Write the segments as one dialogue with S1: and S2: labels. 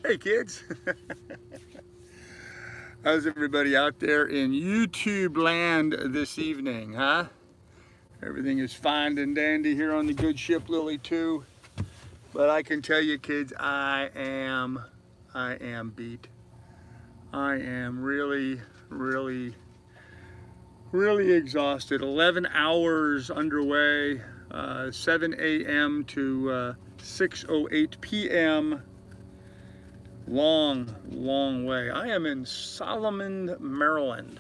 S1: Hey kids, how's everybody out there in YouTube land this evening, huh? Everything is fine and dandy here on the good ship Lily 2. But I can tell you kids, I am beat. I am really exhausted. 11 hours underway, 7 a.m. to 6:08 p.m. Long way. I am in Solomon, Maryland,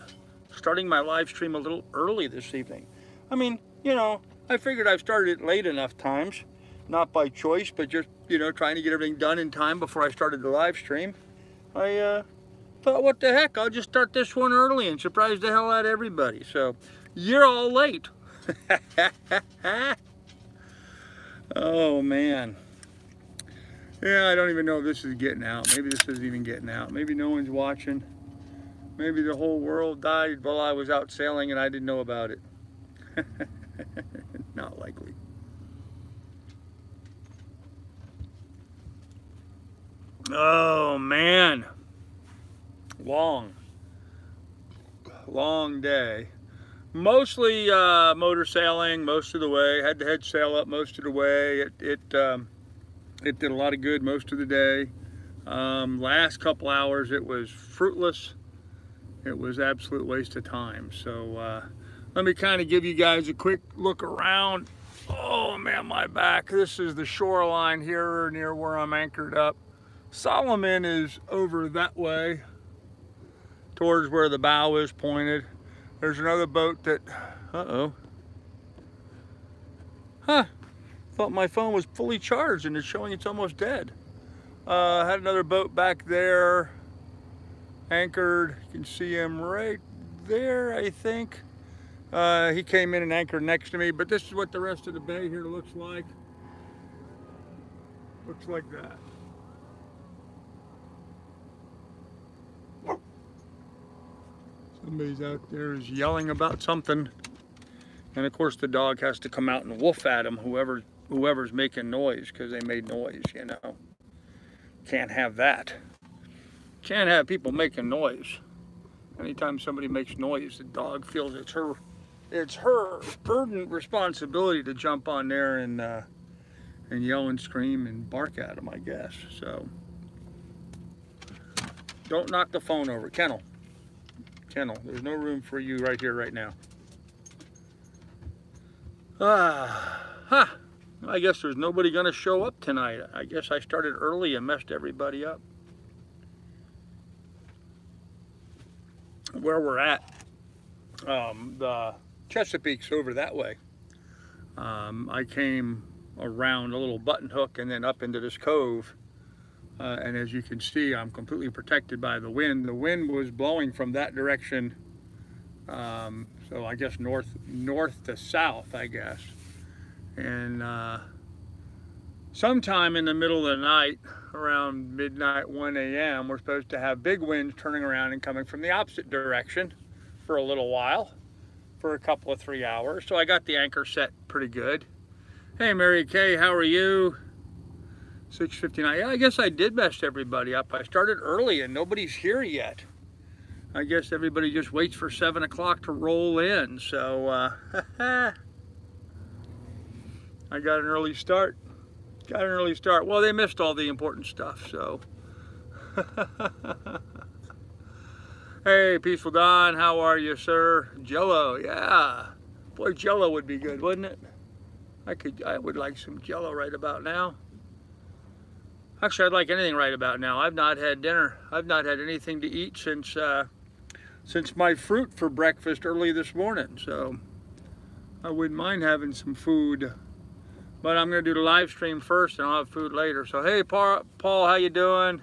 S1: starting my live stream a little early this evening. I mean, you know, I figured I've started it late enough times, not by choice, but just, you know, trying to get everything done in time before I started the live stream. I thought, what the heck, I'll just start this one early and surprise the hell out of everybody. So, you're all late. Oh, man. Yeah, I don't even know if this is getting out. Maybe this isn't even getting out. Maybe no one's watching. Maybe the whole world died while I was out sailing and I didn't know about it. Not likely. Oh, man. Long day. Mostly motor sailing most of the way. Had the head sail up most of the way. It did a lot of good most of the day. Last couple hours it was fruitless. It was absolute waste of time. So let me kind of give you guys a quick look around. Oh man, my back. This is the shoreline here near where I'm anchored up. Solomon is over that way towards where the bow is pointed. There's another boat that, thought my phone was fully charged and it's showing it's almost dead. Had another boat back there, anchored. You can see him right there, I think. He came in and anchored next to me, but this is what the rest of the bay here looks like. Looks like that. Somebody's out there is yelling about something. And of course the dog has to come out and woof at him, whoever's making noise, because they made noise, you know. Can't have that. Can't have people making noise. Anytime somebody makes noise, the dog feels it's her urgent responsibility to jump on there and yell and scream and bark at them, I guess. So don't knock the phone over. Kennel, there's no room for you right here, right now. I guess there's nobody gonna show up tonight. I guess I started early and messed everybody up. Where we're at, the Chesapeake's over that way. I came around a little button hook and then up into this cove. And as you can see, I'm completely protected by the wind. The wind was blowing from that direction. So I guess north to south, I guess. And sometime in the middle of the night, around midnight, 1 a.m., we're supposed to have big winds turning around and coming from the opposite direction for a little while, for a couple of 3 hours. So I got the anchor set pretty good. Hey, Mary Kay, how are you? 6:59. Yeah, I guess I did mess everybody up. I started early and nobody's here yet. I guess everybody just waits for 7 o'clock to roll in. So I got an early start. Well, they missed all the important stuff, so. Hey, Peaceful Don, how are you, sir? Jello, yeah. Boy, Jello would be good, wouldn't it? I would like some Jello right about now. Actually, I'd like anything right about now. I've not had dinner. I've not had anything to eat since my fruit for breakfast early this morning. So I wouldn't mind having some food. But I'm going to do the live stream first and I'll have food later. So hey, Paul, how you doing?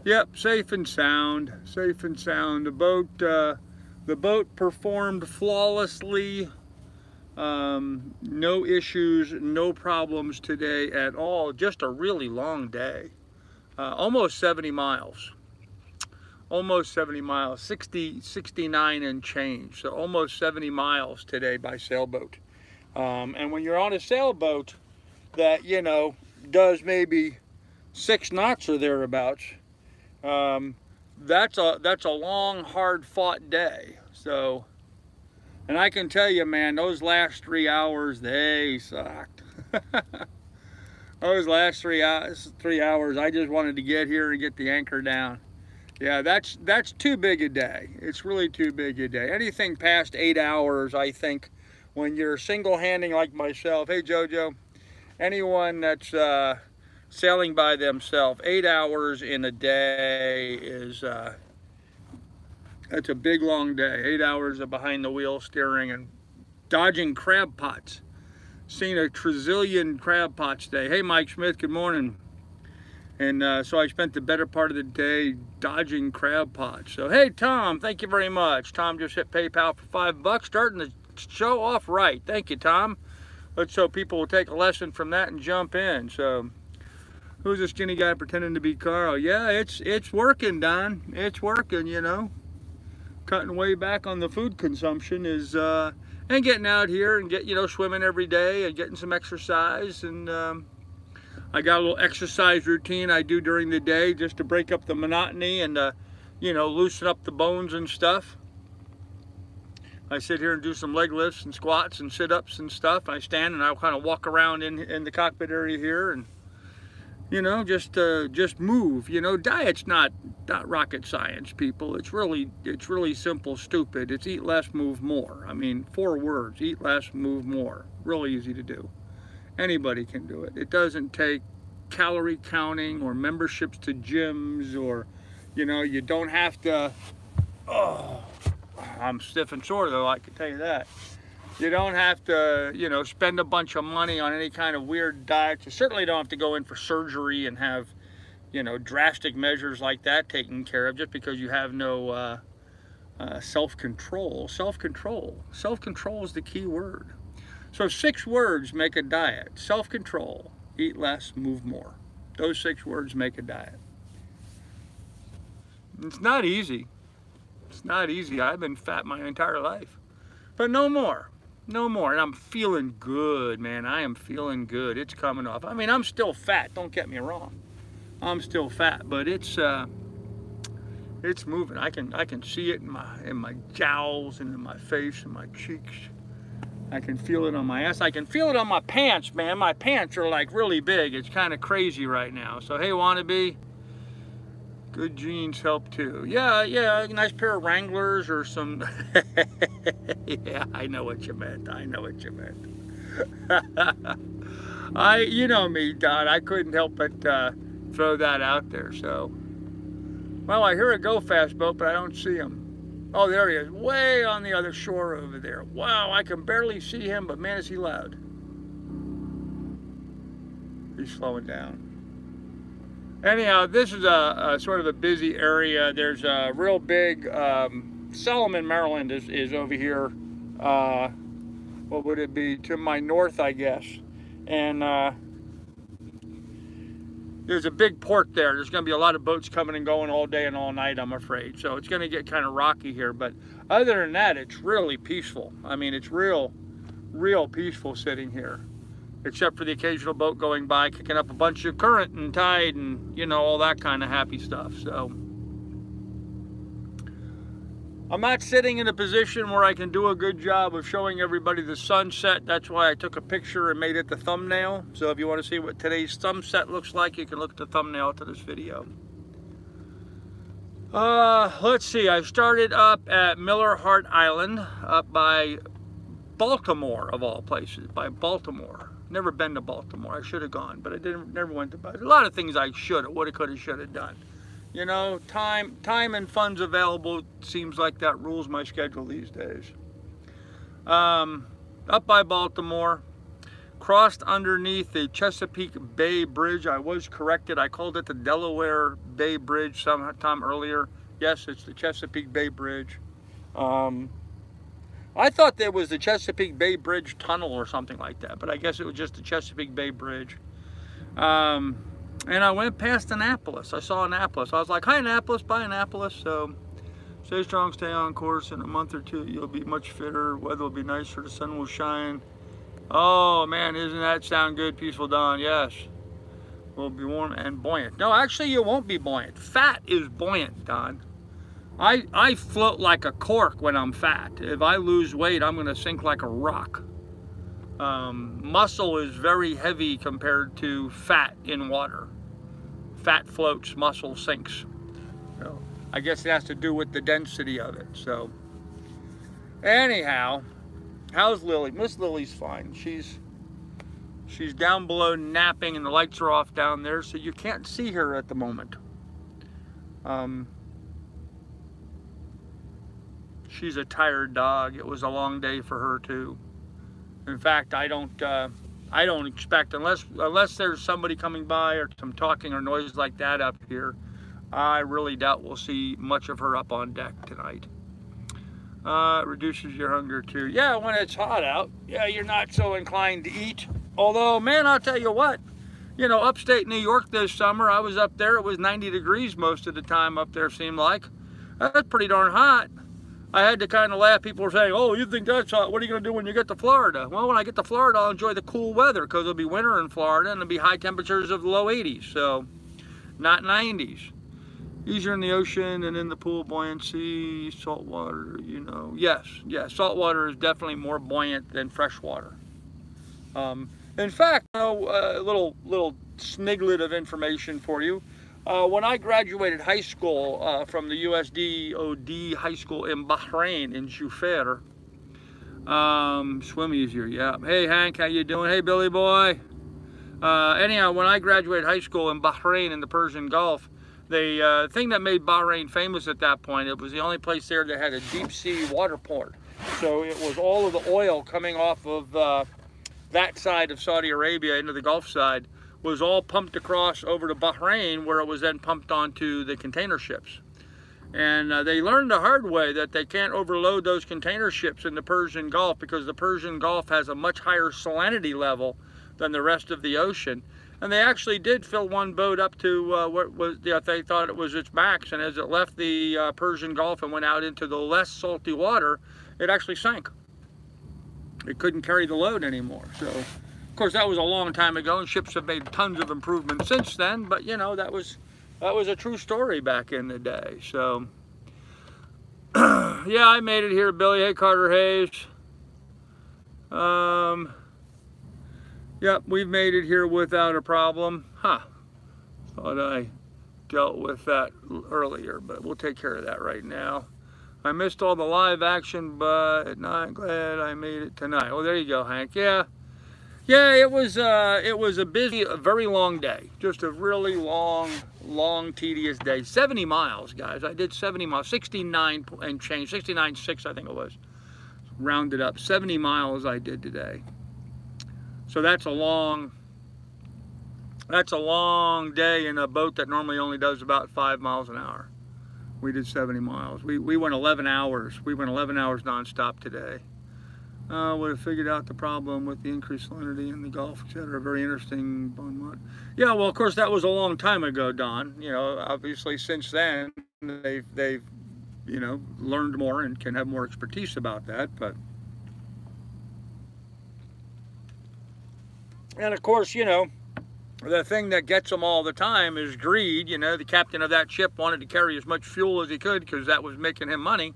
S1: Yep, safe and sound. Safe and sound. The boat performed flawlessly. No issues, no problems today at all. Just a really long day. Almost 70 miles. Almost 70 miles. 69 and change. So almost 70 miles today by sailboat. And when you're on a sailboat that, you know, does maybe 6 knots or thereabouts. That's a long, hard-fought day. So, and I can tell you, man, those last 3 hours, they sucked. Those last 3 hours, I just wanted to get here and get the anchor down. Yeah, that's too big a day. It's really too big a day. Anything past 8 hours, I think, when you're single-handing like myself. Hey, Jojo, anyone that's sailing by themselves, 8 hours in a day is that's a big, long day. 8 hours of behind the wheel steering and dodging crab pots. Seen a trillion crab pots today. Hey, Mike Smith, good morning. And so I spent the better part of the day dodging crab pots. So, hey, Tom, thank you very much. Tom just hit PayPal for $5, starting the show off right. Thank you, Tom. Let's hope people will take a lesson from that and jump in. So, who's this skinny guy pretending to be Carl? Yeah, it's working, Don. It's working, you know. Cutting way back on the food consumption is, and getting out here and swimming every day and getting some exercise. And I got a little exercise routine I do during the day just to break up the monotony and, loosen up the bones and stuff. I sit here and do some leg lifts and squats and sit-ups and stuff. I stand and I kind of walk around in the cockpit area here and, just move. Diet's not rocket science, people. It's really simple, stupid. It's eat less, move more. I mean, 4 words: eat less, move more. Really easy to do. Anybody can do it. It doesn't take calorie counting or memberships to gyms, or you don't have to. Oh, I'm stiff and sore though, I can tell you that. You don't have to, spend a bunch of money on any kind of weird diet. You certainly don't have to go in for surgery and have, drastic measures like that taken care of just because you have no self-control. Self-control. Self-control is the key word. So 6 words make a diet. Self-control, eat less, move more. Those 6 words make a diet. It's not easy. It's not easy. I've been fat my entire life. But no more. No more. And I'm feeling good, man. I am feeling good. It's coming off. I mean, I'm still fat. Don't get me wrong. I'm still fat, but it's moving. I can see it in my jowls and in my face and my cheeks. I can feel it on my ass. I can feel it on my pants, man. My pants are like really big. It's kind of crazy right now. So hey, wannabe, good jeans help too. Yeah, a nice pair of Wranglers or some. Yeah, I know what you meant. I know what you meant. You know me, Don. I couldn't help but throw that out there. So, well, I hear a go fast boat, but I don't see him. Oh, there he is, way on the other shore over there. Wow, I can barely see him, but man, is he loud. He's slowing down. Anyhow, this is a sort of a busy area. There's a real big, Solomon, Maryland is over here. What would it be? To my north, I guess. And there's a big port there. There's going to be a lot of boats coming and going all day and all night, I'm afraid. So it's going to get kind of rocky here. But other than that, it's really peaceful. I mean, it's real peaceful sitting here. Except for the occasional boat going by, kicking up a bunch of current and tide and, all that kind of happy stuff. So I'm not sitting in a position where I can do a good job of showing everybody the sunset. That's why I took a picture and made it the thumbnail. So if you want to see what today's sunset looks like, you can look at the thumbnail to this video. Let's see. I started up at Miller Hart Island, up by Baltimore, of all places, by Baltimore. Never been to Baltimore. I should have gone, but I never went to Baltimore. A lot of things I should have, would have, could have, should have done. Time and funds available seems like that rules my schedule these days. Up by Baltimore, crossed underneath the Chesapeake Bay Bridge. I was corrected. I called it the Delaware Bay Bridge sometime earlier. Yes, it's the Chesapeake Bay Bridge. I thought there was the Chesapeake Bay Bridge Tunnel or something like that, but I guess it was just the Chesapeake Bay Bridge. And I went past Annapolis. I saw Annapolis. I was like, hi, Annapolis, bye, Annapolis. So, stay strong, stay on course. In a month or two, you'll be much fitter. Weather will be nicer. The sun will shine. Oh, man, doesn't that sound good, Peaceful Dawn? Yes. will be warm and buoyant. No, actually you won't be buoyant. Fat is buoyant, Don. I float like a cork when I'm fat. If I lose weight, I'm gonna sink like a rock. Muscle is very heavy compared to fat in water. Fat floats, muscle sinks. So I guess it has to do with the density of it. So anyhow, how's Lily? Miss Lily's fine. She's down below napping and the lights are off down there, so you can't see her at the moment. She's a tired dog. It was a long day for her too. In fact, I don't expect, unless there's somebody coming by or some talking or noise like that up here, I really doubt we'll see much of her up on deck tonight. It reduces your hunger too. Yeah, when it's hot out, yeah, you're not so inclined to eat. Although, man, I'll tell you what, you know, upstate New York this summer, I was up there, it was 90 degrees most of the time up there, seemed like. That's pretty darn hot. I had to kind of laugh. People were saying, oh, you think that's hot? What are you going to do when you get to Florida? Well, when I get to Florida, I'll enjoy the cool weather because it'll be winter in Florida and it'll be high temperatures of the low 80s, so not 90s. Easier in the ocean and in the pool, buoyancy, salt water, you know. Yes, salt water is definitely more buoyant than fresh water. In fact, a little sniglet of information for you. When I graduated high school from the USDOD high school in Bahrain, in Jufair, swim easier, yeah. Hey Hank, how you doing? Hey Billy boy. Anyhow, when I graduated high school in Bahrain in the Persian Gulf, the thing that made Bahrain famous at that point, it was the only place there that had a deep sea water port. So it was all of the oil coming off of that side of Saudi Arabia into the Gulf side was all pumped across over to Bahrain, where it was then pumped onto the container ships. And they learned the hard way that they can't overload those container ships in the Persian Gulf because the Persian Gulf has a much higher salinity level than the rest of the ocean. And they actually did fill one boat up to what was, they thought it was its max, and as it left the Persian Gulf and went out into the less salty water, it actually sank. It couldn't carry the load anymore. So, of course, that was a long time ago, and ships have made tons of improvements since then. But you know, that was a true story back in the day. So, yeah, I made it here, Billy. Hey, Carter Hayes. Yep, we've made it here without a problem. Huh? Thought I dealt with that earlier, but we'll take care of that right now. I missed all the live action, but I'm glad I made it tonight. Oh, there you go, Hank. Yeah, it was a busy, a very long day. Just a really long, tedious day. 70 miles, guys. I did 70 miles, 69 and change, 69.6 I think it was. Rounded up, 70 miles I did today. So that's a long day in a boat that normally only does about 5 miles an hour. We did 70 miles. We went 11 hours. We went 11 hours nonstop today. Would have figured out the problem with the increased salinity in the Gulf, etc. Very interesting, Bon. Yeah, well, of course, that was a long time ago, Don. You know, obviously, since then, they've you know, learned more and can have more expertise about that. But and of course, you know, the thing that gets them all the time is greed. You know, the captain of that ship wanted to carry as much fuel as he could because that was making him money.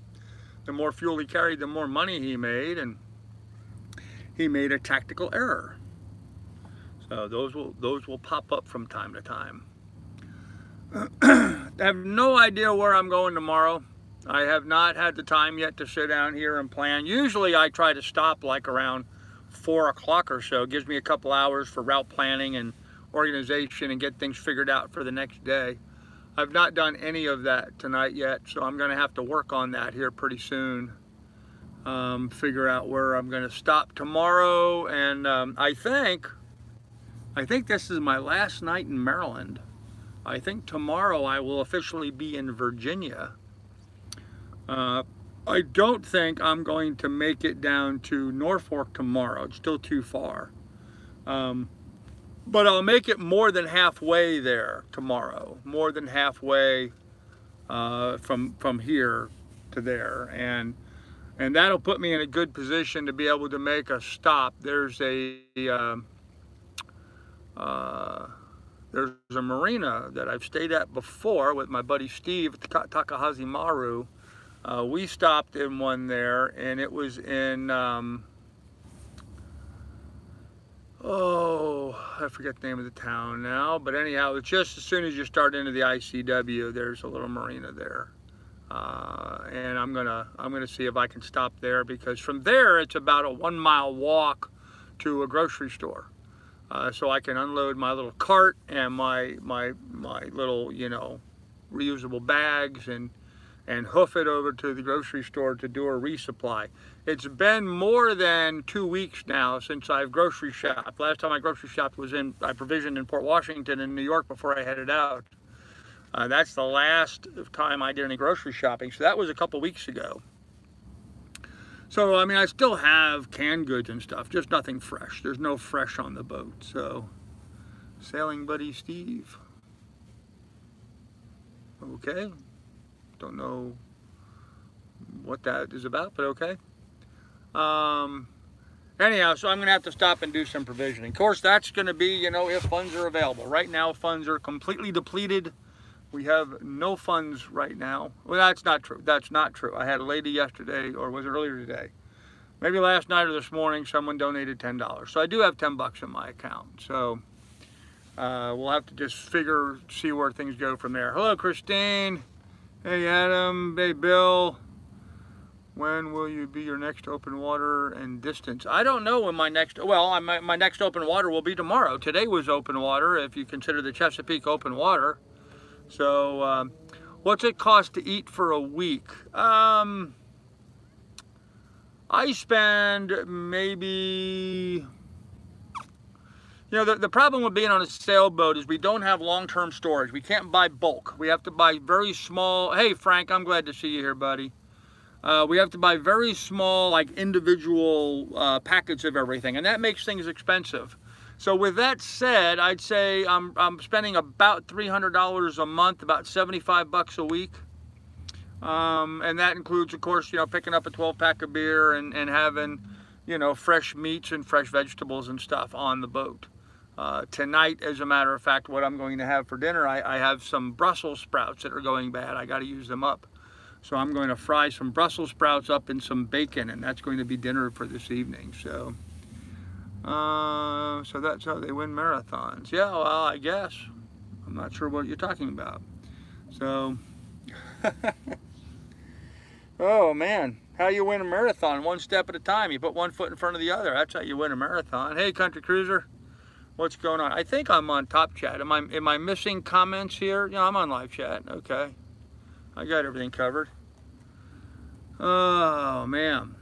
S1: The more fuel he carried, the more money he made, and he made a tactical error. So those will pop up from time to time. I have no idea where I'm going tomorrow. I have not had the time yet to sit down here and plan. Usually I try to stop like around 4 o'clock or so. It gives me a couple hours for route planning and organization and get things figured out for the next day. I've not done any of that tonight yet, so I'm going to have to work on that here pretty soon. Figure out where I'm going to stop tomorrow, and I think this is my last night in Maryland. I think tomorrow I will officially be in Virginia. I don't think I'm going to make it down to Norfolk tomorrow. It's still too far. But I'll make it more than halfway there tomorrow. More than halfway from here to there. And that'll put me in a good position to be able to make a stop. There's a there's a marina that I've stayed at before with my buddy Steve at the Takahashi Maru. We stopped in one there, and it was in, oh, I forget the name of the town now, but anyhow, it's just as soon as you start into the ICW, there's a little marina there. And I'm gonna see if I can stop there, because from there it's about a 1 mile walk to a grocery store. So I can unload my little cart and my little, you know, reusable bags and hoof it over to the grocery store to do a resupply. It's been more than 2 weeks now since I've grocery shopped. Last time I grocery shopped was I provisioned in Port Washington in New York before I headed out. That's the last time I did any grocery shopping, so that was a couple weeks ago. So, I mean, I still have canned goods and stuff, just nothing fresh. There's no fresh on the boat, so. Sailing buddy Steve. Okay. Don't know what that is about, but okay. Anyhow, so I'm going to have to stop and do some provisioning. Of course, that's going to be, you know, if funds are available. Right now, funds are completely depleted. We have no funds right now. Well, that's not true. That's not true. I had a lady yesterday, or was it earlier today? Maybe last night or this morning, someone donated $10. So I do have $10 in my account. So we'll have to just see where things go from there. Hello, Christine. Hey, Adam. Hey, Bill. When will you be your next open water and distance? I don't know when my next, well, my next open water will be tomorrow. Today was open water, if you consider the Chesapeake open water. So, what's it cost to eat for a week? I spend maybe, you know, the problem with being on a sailboat is we don't have long-term storage. We can't buy bulk. We have to buy very small. Hey, Frank, I'm glad to see you here, buddy. We have to buy very small, like individual packets of everything, and that makes things expensive. So with that said, I'd say I'm spending about $300 a month, about 75 bucks a week. And that includes, of course, you know, picking up a 12-pack of beer and having, you know, fresh meats and fresh vegetables and stuff on the boat. Tonight, as a matter of fact, what I'm going to have for dinner, I have some Brussels sprouts that are going bad. I got to use them up. So I'm going to fry some Brussels sprouts up in some bacon, and that's going to be dinner for this evening. So. So that's how they win marathons. Yeah, well, I guess. I'm not sure what you're talking about. So, oh man, how you win a marathon? One step at a time. You put one foot in front of the other. That's how you win a marathon. Hey, Country Cruiser, what's going on? I think I'm on Top Chat. Am I missing comments here? Yeah, I'm on Live Chat. Okay, I got everything covered. Oh man,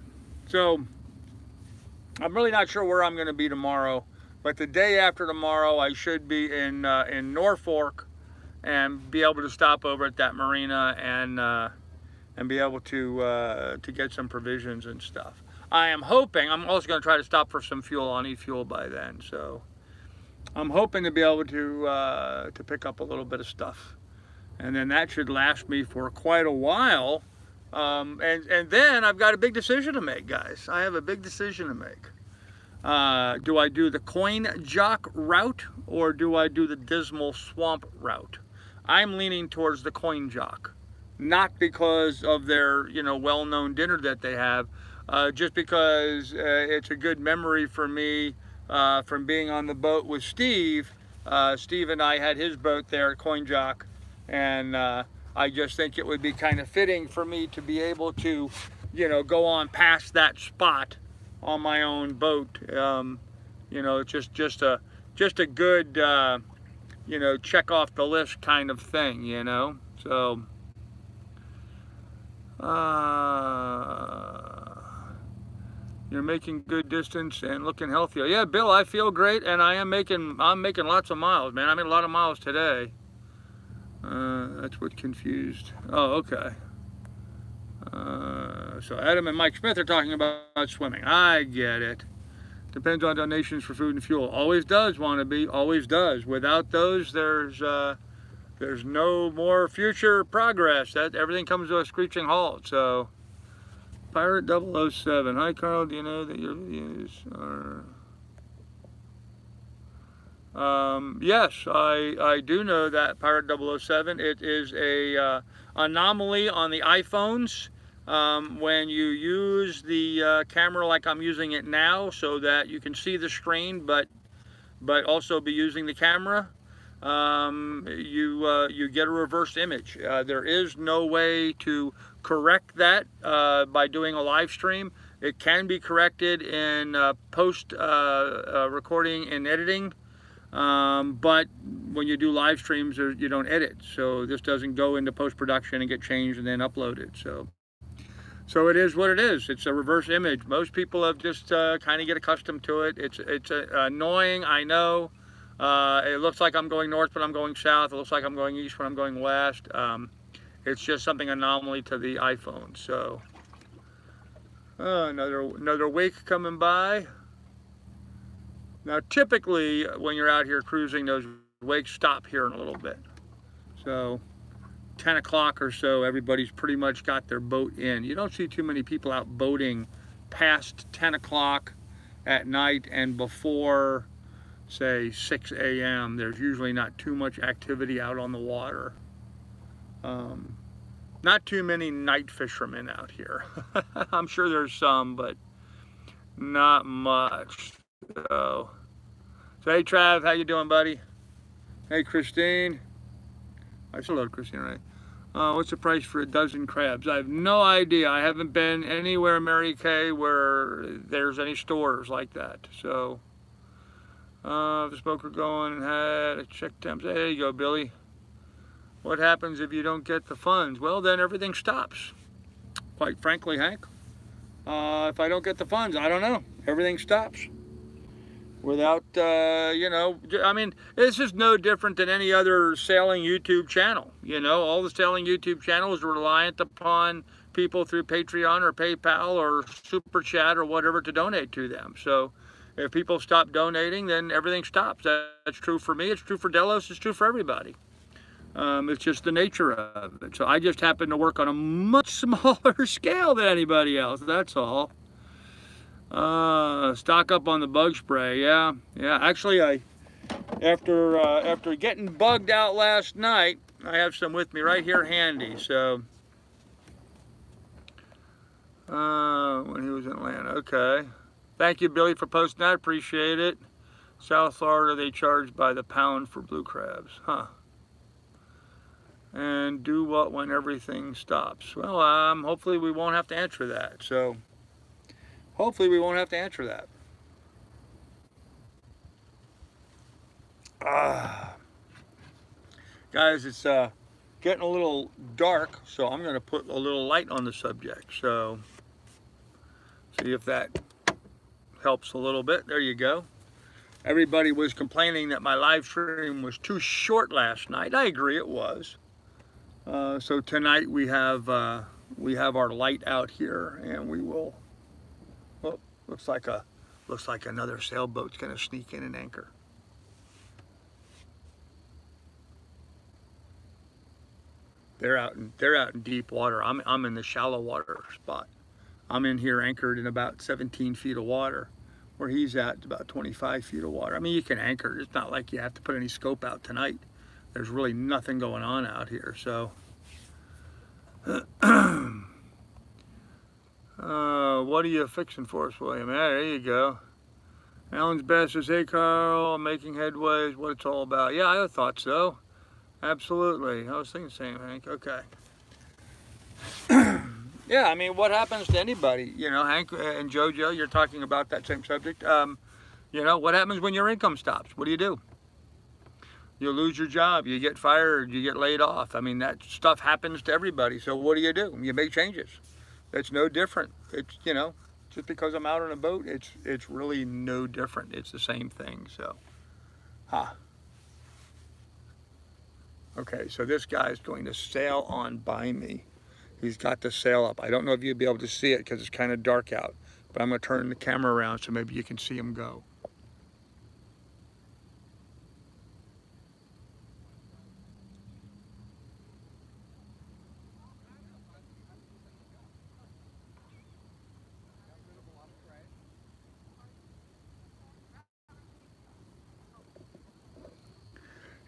S1: so. I'm really not sure where I'm going to be tomorrow, but the day after tomorrow I should be in Norfolk and be able to stop over at that marina and be able to get some provisions and stuff. I am hoping, I'm also going to try to stop for some fuel on e-fuel by then, so I'm hoping to be able to pick up a little bit of stuff, and then that should last me for quite a while. And then I've got a big decision to make, guys. I have a big decision to make. Do I do the Coin Jock route, or do I do the Dismal Swamp route? I'm leaning towards the Coin Jock, not because of their, you know, well-known dinner that they have, just because it's a good memory for me from being on the boat with Steve. Steve and I had his boat there at Coin Jock, and I just think it would be kind of fitting for me to be able to, you know, go on past that spot on my own boat. You know, it's just a good, you know, check off the list kind of thing, you know. So, you're making good distance and looking healthier. Yeah, Bill, I feel great, and I'm making lots of miles, man. I made a lot of miles today. That's what confused. Oh, okay. So Adam and Mike Smith are talking about swimming. I get it. Depends on donations for food and fuel. Always does, wannabe. Always does. Without those, there's no more future progress. Everything comes to a screeching halt. So, Pirate 007. Hi, Carl. Do you know that your videos are... Yes, I do know that Pirate 007. It is a anomaly on the iPhones when you use the camera like I'm using it now, so that you can see the screen, but also be using the camera. You get a reversed image. There is no way to correct that by doing a live stream. It can be corrected in post recording and editing. But when you do live streams, you don't edit, so this doesn't go into post-production and get changed and then uploaded. So it is what it is. It's a reverse image. Most people have just kind of get accustomed to it. It's annoying, I know. It looks like I'm going north, but I'm going south. It looks like I'm going east when I'm going west. It's just something anomaly to the iPhone. So another wake coming by. Now, typically, when you're out here cruising, those wakes stop here in a little bit. So, 10 o'clock or so, everybody's pretty much got their boat in. You don't see too many people out boating past 10 o'clock at night and before, say, 6 a.m. There's usually not too much activity out on the water. Not too many night fishermen out here. I'm sure there's some, but not much. So hey Trav, how you doing, buddy? Hey Christine. I still love Christine, right? What's the price for a dozen crabs? I have no idea. I haven't been anywhere in Mary Kay where there's any stores like that. So the smoker going and had a check temps. There you go, Billy. What happens if you don't get the funds? Well, then everything stops. Quite frankly, Hank. If I don't get the funds, I don't know. Everything stops. Without, you know, I mean, this is no different than any other sailing YouTube channel. You know, all the sailing YouTube channels are reliant upon people through Patreon or PayPal or Super Chat or whatever to donate to them. So if people stop donating, then everything stops. That's true for me. It's true for Delos. It's true for everybody. It's just the nature of it. So I just happen to work on a much smaller scale than anybody else. That's all. Stock up on the bug spray. Yeah. Actually, after getting bugged out last night, I have some with me right here handy. So when he was in Atlanta. Okay. Thank you, Billy, for posting that. Appreciate it. South Florida, they charge by the pound for blue crabs. Huh. And do what when everything stops? Well, hopefully we won't have to answer that. So hopefully we won't have to answer that. Guys, it's getting a little dark, so I'm going to put a little light on the subject. So see if that helps a little bit. There you go. Everybody was complaining that my live stream was too short last night. I agree, it was. So tonight we have our light out here, and we will. Oh, looks like another sailboat's going to sneak in and anchor. They're out in deep water. I'm in the shallow water spot. I'm in here anchored in about 17 feet of water. Where he's at, about 25 feet of water. I mean, you can anchor. It's not like you have to put any scope out tonight. There's really nothing going on out here. So, what are you fixing for us, William? Yeah, there you go. Alan's best says, hey, Carl, I'm making headways. What it's all about. Yeah, I thought so. Absolutely. I was thinking the same, Hank. Okay. Yeah, I mean, what happens to anybody? You know, Hank and JoJo, you're talking about that same subject. You know, what happens when your income stops? What do you do? You lose your job, you get fired, you get laid off. I mean, that stuff happens to everybody. So what do? You make changes. It's no different. It's, you know, just because I'm out on a boat, it's really no different. It's the same thing. So, Okay, so this guy's going to sail on by me. He's got the sail up. I don't know if you'll be able to see it because it's kind of dark out, but I'm going to turn the camera around so maybe you can see him go.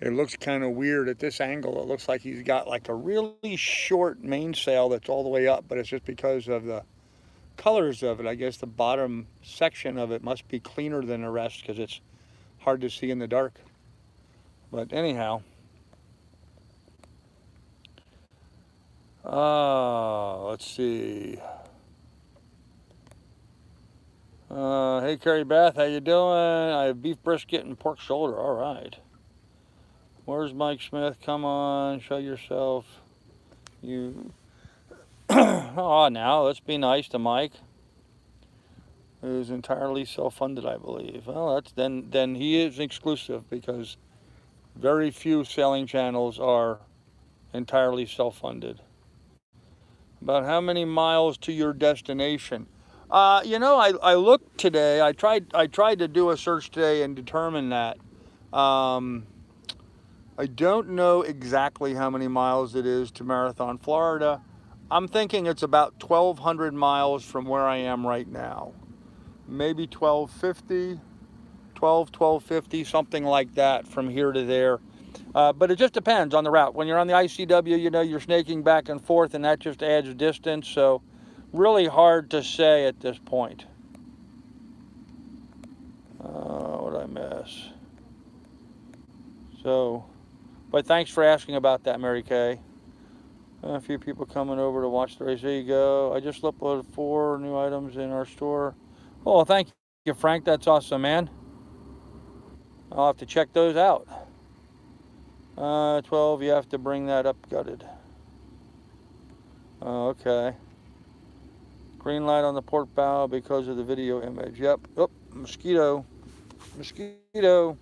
S1: It looks kind of weird at this angle. It looks like he's got like a really short mainsail that's all the way up, but it's just because of the colors of it. I guess the bottom section of it must be cleaner than the rest because it's hard to see in the dark. But anyhow, let's see. Hey Carrie Beth, how you doing? I have beef brisket and pork shoulder. All right. Where's Mike Smith? Come on, show yourself. You. Oh, now let's be nice to Mike, who's entirely self-funded, I believe. Well, that's then he is exclusive because very few sailing channels are entirely self-funded. About how many miles to your destination? You know, I looked today. I tried to do a search today and determine that. I don't know exactly how many miles it is to Marathon, Florida. I'm thinking it's about 1,200 miles from where I am right now. Maybe 1,250, 1250, something like that from here to there. But it just depends on the route. When you're on the ICW, you know, you're snaking back and forth, and that just adds distance. So really hard to say at this point. What did I miss? So, but thanks for asking about that, Mary Kay. A few people coming over to watch the race. There you go. I just uploaded 4 new items in our store. Oh, thank you, Frank. That's awesome, man. I'll have to check those out. 12, you have to bring that up gutted. Okay. Green light on the port bow because of the video image. Yep. Oh, mosquito. Mosquito.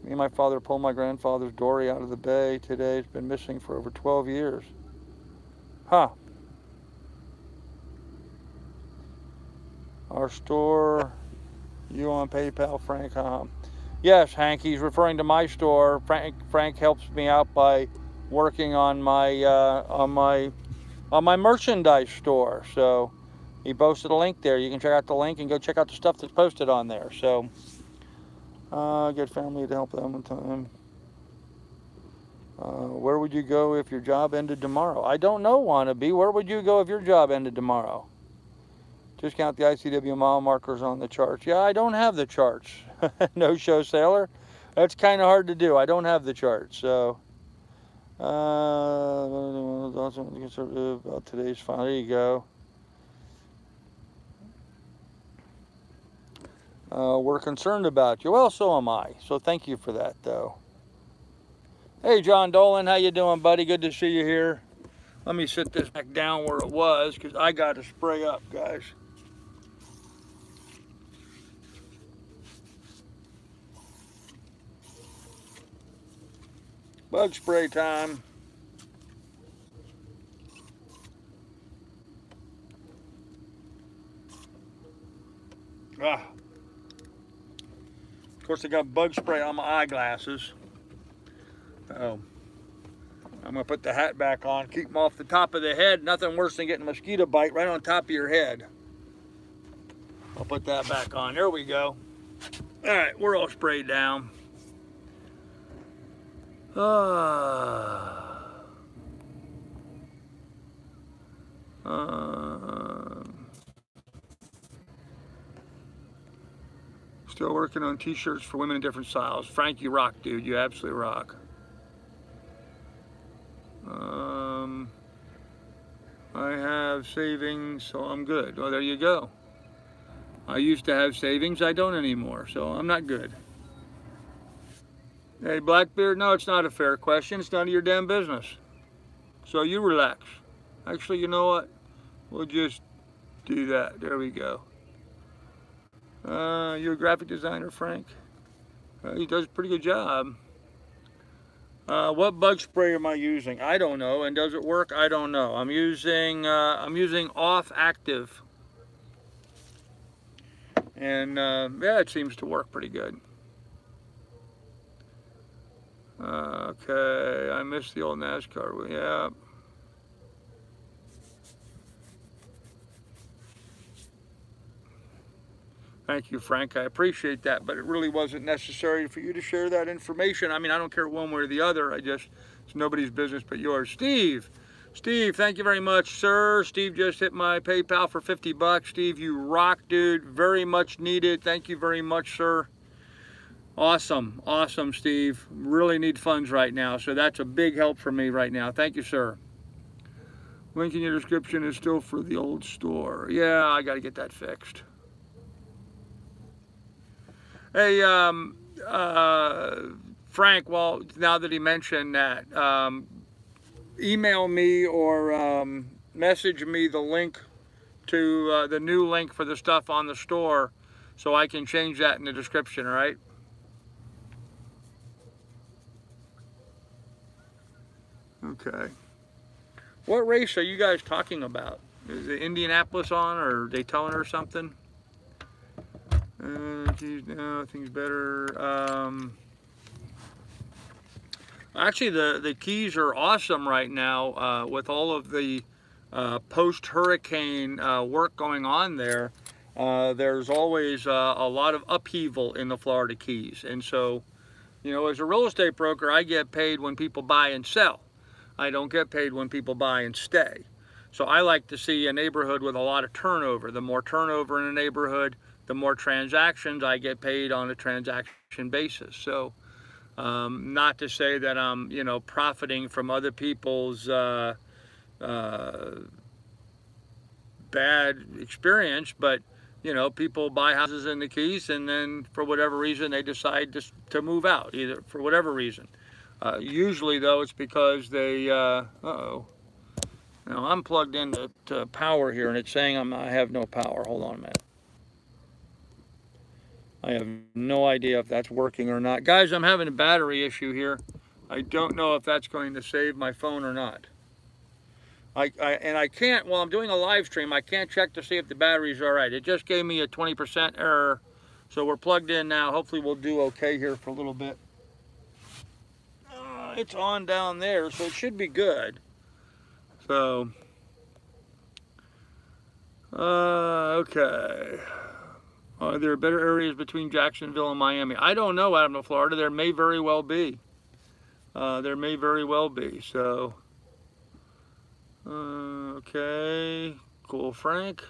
S1: Me and my father pulled my grandfather's dory out of the bay today. It's been missing for over 12 years. Huh. Our store, you on PayPal, Frank? Yes, Hank, he's referring to my store. Frank helps me out by working on my merchandise store. So he posted a link there. You can check out the link and go check out the stuff that's posted on there. So get family to help them one time. Where would you go if your job ended tomorrow? I don't know, Wannabe. Where would you go if your job ended tomorrow? Just count the ICW mile markers on the charts. Yeah, I don't have the charts. No show sailor. That's kind of hard to do. I don't have the charts. So, conservative about today's final. There you go. We're concerned about you. Well, so am I. So thank you for that, though. Hey, John Dolan, how you doing, buddy? Good to see you here. Let me sit this back down where it was because I got to spray up, guys. Bug spray time. Of course, I got bug spray on my eyeglasses. Oh, I'm gonna put the hat back on, keep them off the top of the head. Nothing worse than getting a mosquito bite right on top of your head. I'll put that back on. There we go. All right, we're all sprayed down. Still working on t-shirts for women in different styles. Frank, you rock, dude. You absolutely rock. I have savings, so I'm good. Well, there you go. I used to have savings. I don't anymore, so I'm not good. Hey, Blackbeard, no, it's not a fair question. It's none of your damn business. So you relax. Actually, you know what? We'll just do that. There we go. You're a graphic designer, Frank? He does a pretty good job. What bug spray am I using? I don't know. And does it work? I don't know. I'm using off active. And yeah, it seems to work pretty good. Okay, I missed the old NASCAR. Yeah. Thank you, Frank. I appreciate that, but it really wasn't necessary for you to share that information. I mean, I don't care one way or the other. It's nobody's business but yours. Steve, thank you very much, sir. Steve just hit my PayPal for 50 bucks. Steve, you rock, dude. Very much needed. Thank you very much, sir. Awesome, awesome, Steve. Really need funds right now, so that's a big help for me right now. Thank you, sir. Link in your description is still for the old store. Yeah, I got to get that fixed. Hey, Frank, well, now that he mentioned that, email me or message me the link to the new link for the stuff on the store so I can change that in the description, all right? Okay. What race are you guys talking about? Is it Indianapolis on or Daytona or something? No, things better. Actually, the Keys are awesome right now with all of the post-hurricane work going on there. There's always a lot of upheaval in the Florida Keys. And so, you know, as a real estate broker, I get paid when people buy and sell. I don't get paid when people buy and stay. So I like to see a neighborhood with a lot of turnover. The more turnover in a neighborhood, the more transactions. I get paid on a transaction basis. So not to say that I'm, you know, profiting from other people's bad experience, but, you know, people buy houses in the Keys and then for whatever reason they decide to move out, either for whatever reason. Usually though, it's because they, uh-oh. Now I'm plugged into power here and it's saying I have no power. Hold on a minute. I have no idea if that's working or not. Guys, I'm having a battery issue here. I don't know if that's going to save my phone or not. And I can't, while I'm doing a live stream, I can't check to see if the battery's all right. It just gave me a 20% error. So we're plugged in now. Hopefully we'll do okay here for a little bit. It's on down there, so it should be good. So, okay. Are there better areas between Jacksonville and Miami? I don't know, out of Florida. There may very well be. There may very well be. So, okay. Cool, Frank.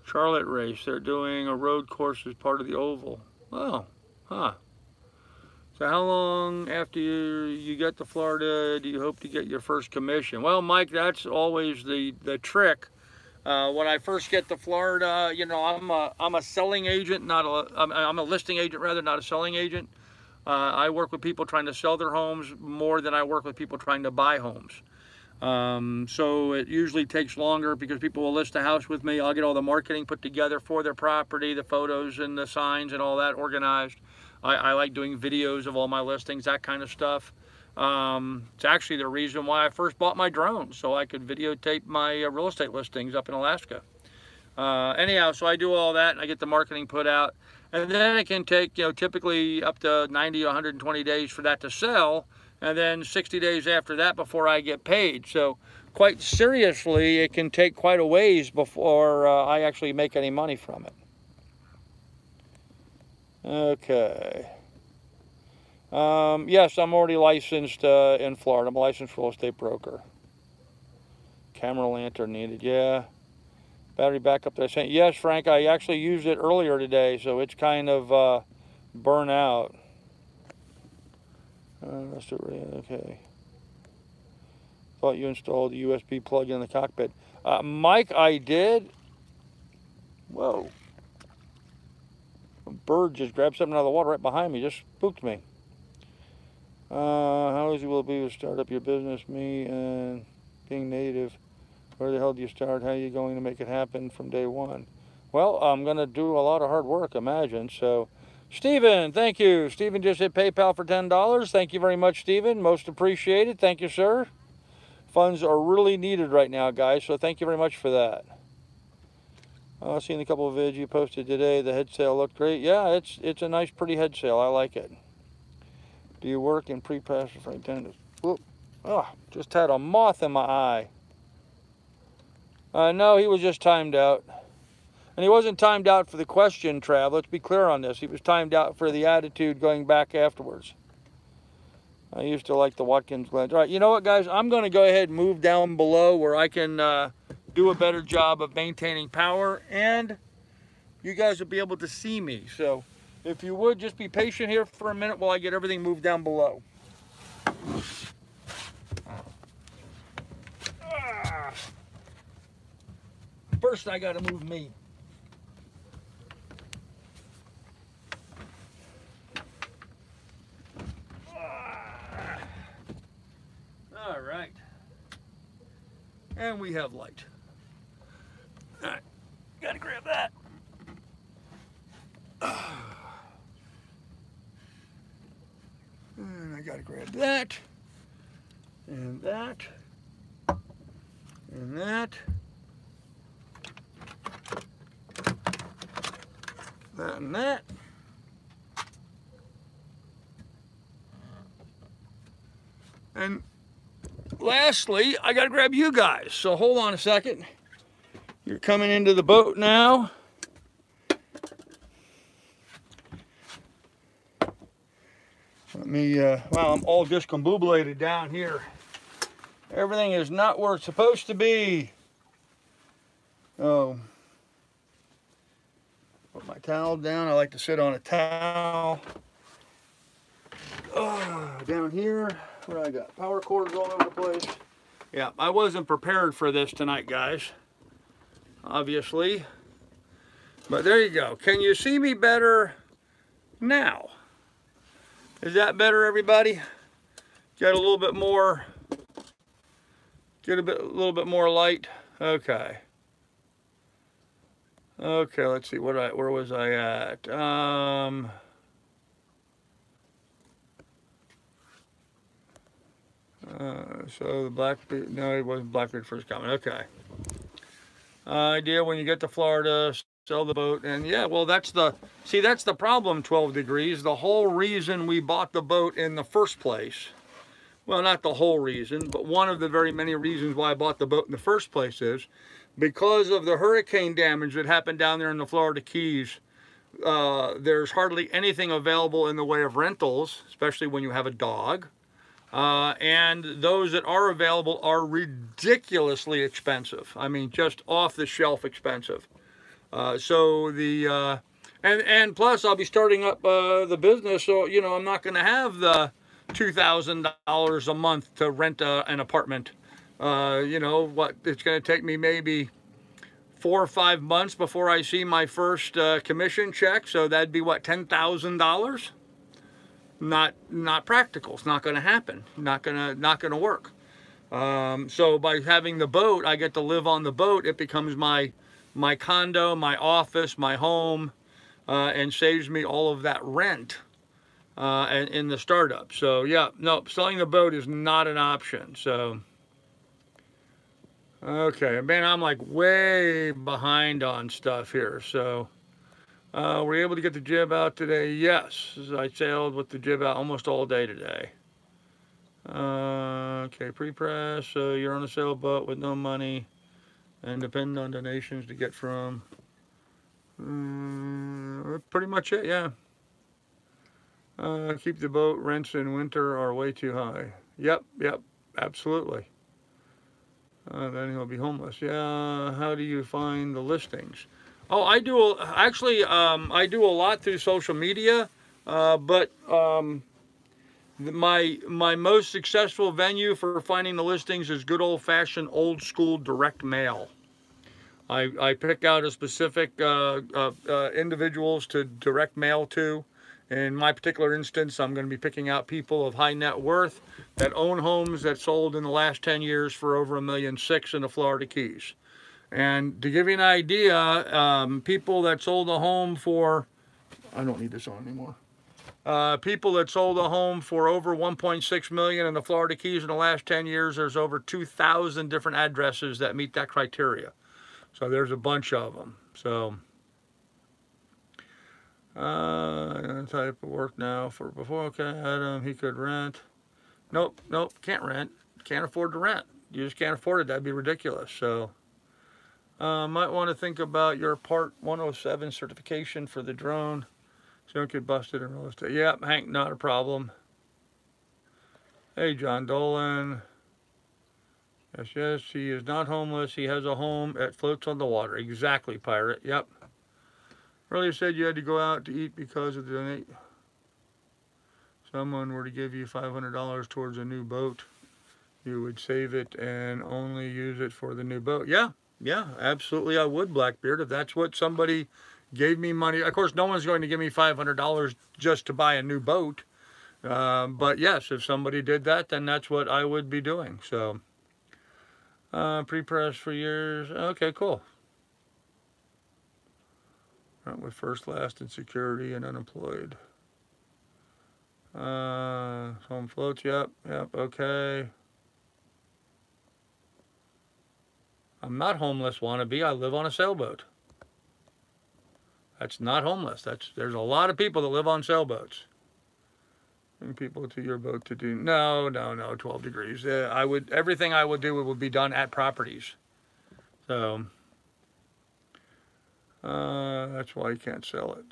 S1: Charlotte race. They're doing a road course as part of the oval. Oh, huh. So how long after you get to Florida do you hope to get your first commission? Well, Mike, that's always the trick. When I first get to Florida, you know, I'm a selling agent, I'm a listing agent rather, not a selling agent. I work with people trying to sell their homes more than I work with people trying to buy homes. So it usually takes longer because people will list a house with me. I'll get all the marketing put together for their property, the photos and the signs and all that organized. I like doing videos of all my listings, that kind of stuff. It's actually the reason why I first bought my drone, so I could videotape my real estate listings up in Alaska. Anyhow, so I do all that and I get the marketing put out. And then it can take, you know, typically up to 90 or 120 days for that to sell. And then 60 days after that before I get paid. So quite seriously, it can take quite a ways before I actually make any money from it. Okay. Yes, I'm already licensed in Florida. I'm a licensed real estate broker. Camera lantern needed, yeah. Battery backup that I sent. Yes, Frank, I actually used it earlier today, so it's kind of burnt out. Okay. Thought you installed the USB plug in the cockpit. Mike, I did. Whoa. A bird just grabbed something out of the water right behind me. Just spooked me. How easy will it be to start up your business? Me and being native. Where the hell do you start? How are you going to make it happen from day one? Well, I'm going to do a lot of hard work, imagine. So, Stephen, thank you. Stephen just hit PayPal for $10. Thank you very much, Stephen. Most appreciated. Thank you, sir. Funds are really needed right now, guys, so thank you very much for that. I've seen a couple of videos you posted today. The head sail looked great. Yeah, it's a nice, pretty head sail. I like it. Do you work in pre-pasture for attendance? Whoop. Oh, just had a moth in my eye. No, he was just timed out. And he wasn't timed out for the question, Trav. Let's be clear on this. He was timed out for the attitude going back afterwards. I used to like the Watkins Glen. All right, you know what, guys? I'm going to go ahead and move down below where I can do a better job of maintaining power, and you guys will be able to see me. So if you would, just be patient here for a minute while I get everything moved down below. First, I got to move me. All right. And we have light. All right. Got to grab that. And I got to grab that. And that. And that. That and that. And lastly, I got to grab you guys. So hold on a second. You're coming into the boat now. Let me, wow, I'm all discombobulated down here. Everything is not where it's supposed to be. Oh. Put my towel down. I like to sit on a towel. Oh, down here, where I got power cords all over the place. Yeah, I wasn't prepared for this tonight, guys. Obviously. But there you go. Can you see me better now? Is that better, everybody? Get a little bit more. Get a little bit more light. Okay. Okay, let's see. Where was I at? So the Blackbeard. No, it wasn't Blackbeard first comment. Okay. Idea when you get to Florida, sell the boat, and yeah, well, that's the problem. 12 degrees. The whole reason we bought the boat in the first place. Well, not the whole reason, but one of the very many reasons why I bought the boat in the first place is because of the hurricane damage that happened down there in the Florida Keys. There's hardly anything available in the way of rentals, especially when you have a dog. And those that are available are ridiculously expensive. I mean, just off the shelf expensive. So the, and plus I'll be starting up the business, so, you know, I'm not going to have the $2,000 a month to rent an apartment. You know, what, it's going to take me maybe 4 or 5 months before I see my first commission check. So that'd be what, $10,000? Not practical. It's not going to happen. Not gonna work. So by having the boat, I get to live on the boat. It becomes my condo, my office, my home, and saves me all of that rent and in the startup. So yeah, no, selling the boat is not an option. So okay, man, I'm like way behind on stuff here. So were you able to get the jib out today? Yes, I sailed with the jib out almost all day today. Okay, pre-press. So you're on a sailboat with no money and depend on donations to get from. Pretty much it, yeah. Keep the boat. Rents in winter are way too high. Yep, absolutely. Then he'll be homeless. Yeah, how do you find the listings? Oh, I do, actually, I do a lot through social media, but my most successful venue for finding the listings is good old-fashioned, old-school direct mail. I pick out a specific individuals to direct mail to. In my particular instance, I'm going to be picking out people of high net worth that own homes that sold in the last 10 years for over $1.6 million in the Florida Keys. And to give you an idea, people that sold a home for, I don't need this on anymore. People that sold a home for over $1.6 million in the Florida Keys in the last 10 years, there's over 2,000 different addresses that meet that criteria. So there's a bunch of them. So type of work now for before. Okay, Adam, he could rent. Nope, can't rent. Can't afford to rent. You just can't afford it. That'd be ridiculous. So Might want to think about your Part 107 certification for the drone. So don't get busted in real estate. Yep, Hank, not a problem. Hey, John Dolan. Yes, yes, he is not homeless. He has a home that floats on the water. Exactly, Pirate. Yep. Earlier said you had to go out to eat because of the donate. Someone were to give you $500 towards a new boat, you would save it and only use it for the new boat. Yeah, yeah, absolutely I would, Blackbeard, if that's what somebody gave me money. Of course, no one's going to give me $500 just to buy a new boat. But yes, if somebody did that, then that's what I would be doing. So, pre-press for years. Okay, cool. Right, with first, last, and security and unemployed. Home floats, yep, okay. I'm not homeless wannabe, I live on a sailboat. That's not homeless. There's a lot of people that live on sailboats. Bring people to your boat to do, no, 12 degrees. Everything I would do would be done at properties. So, that's why you can't sell it.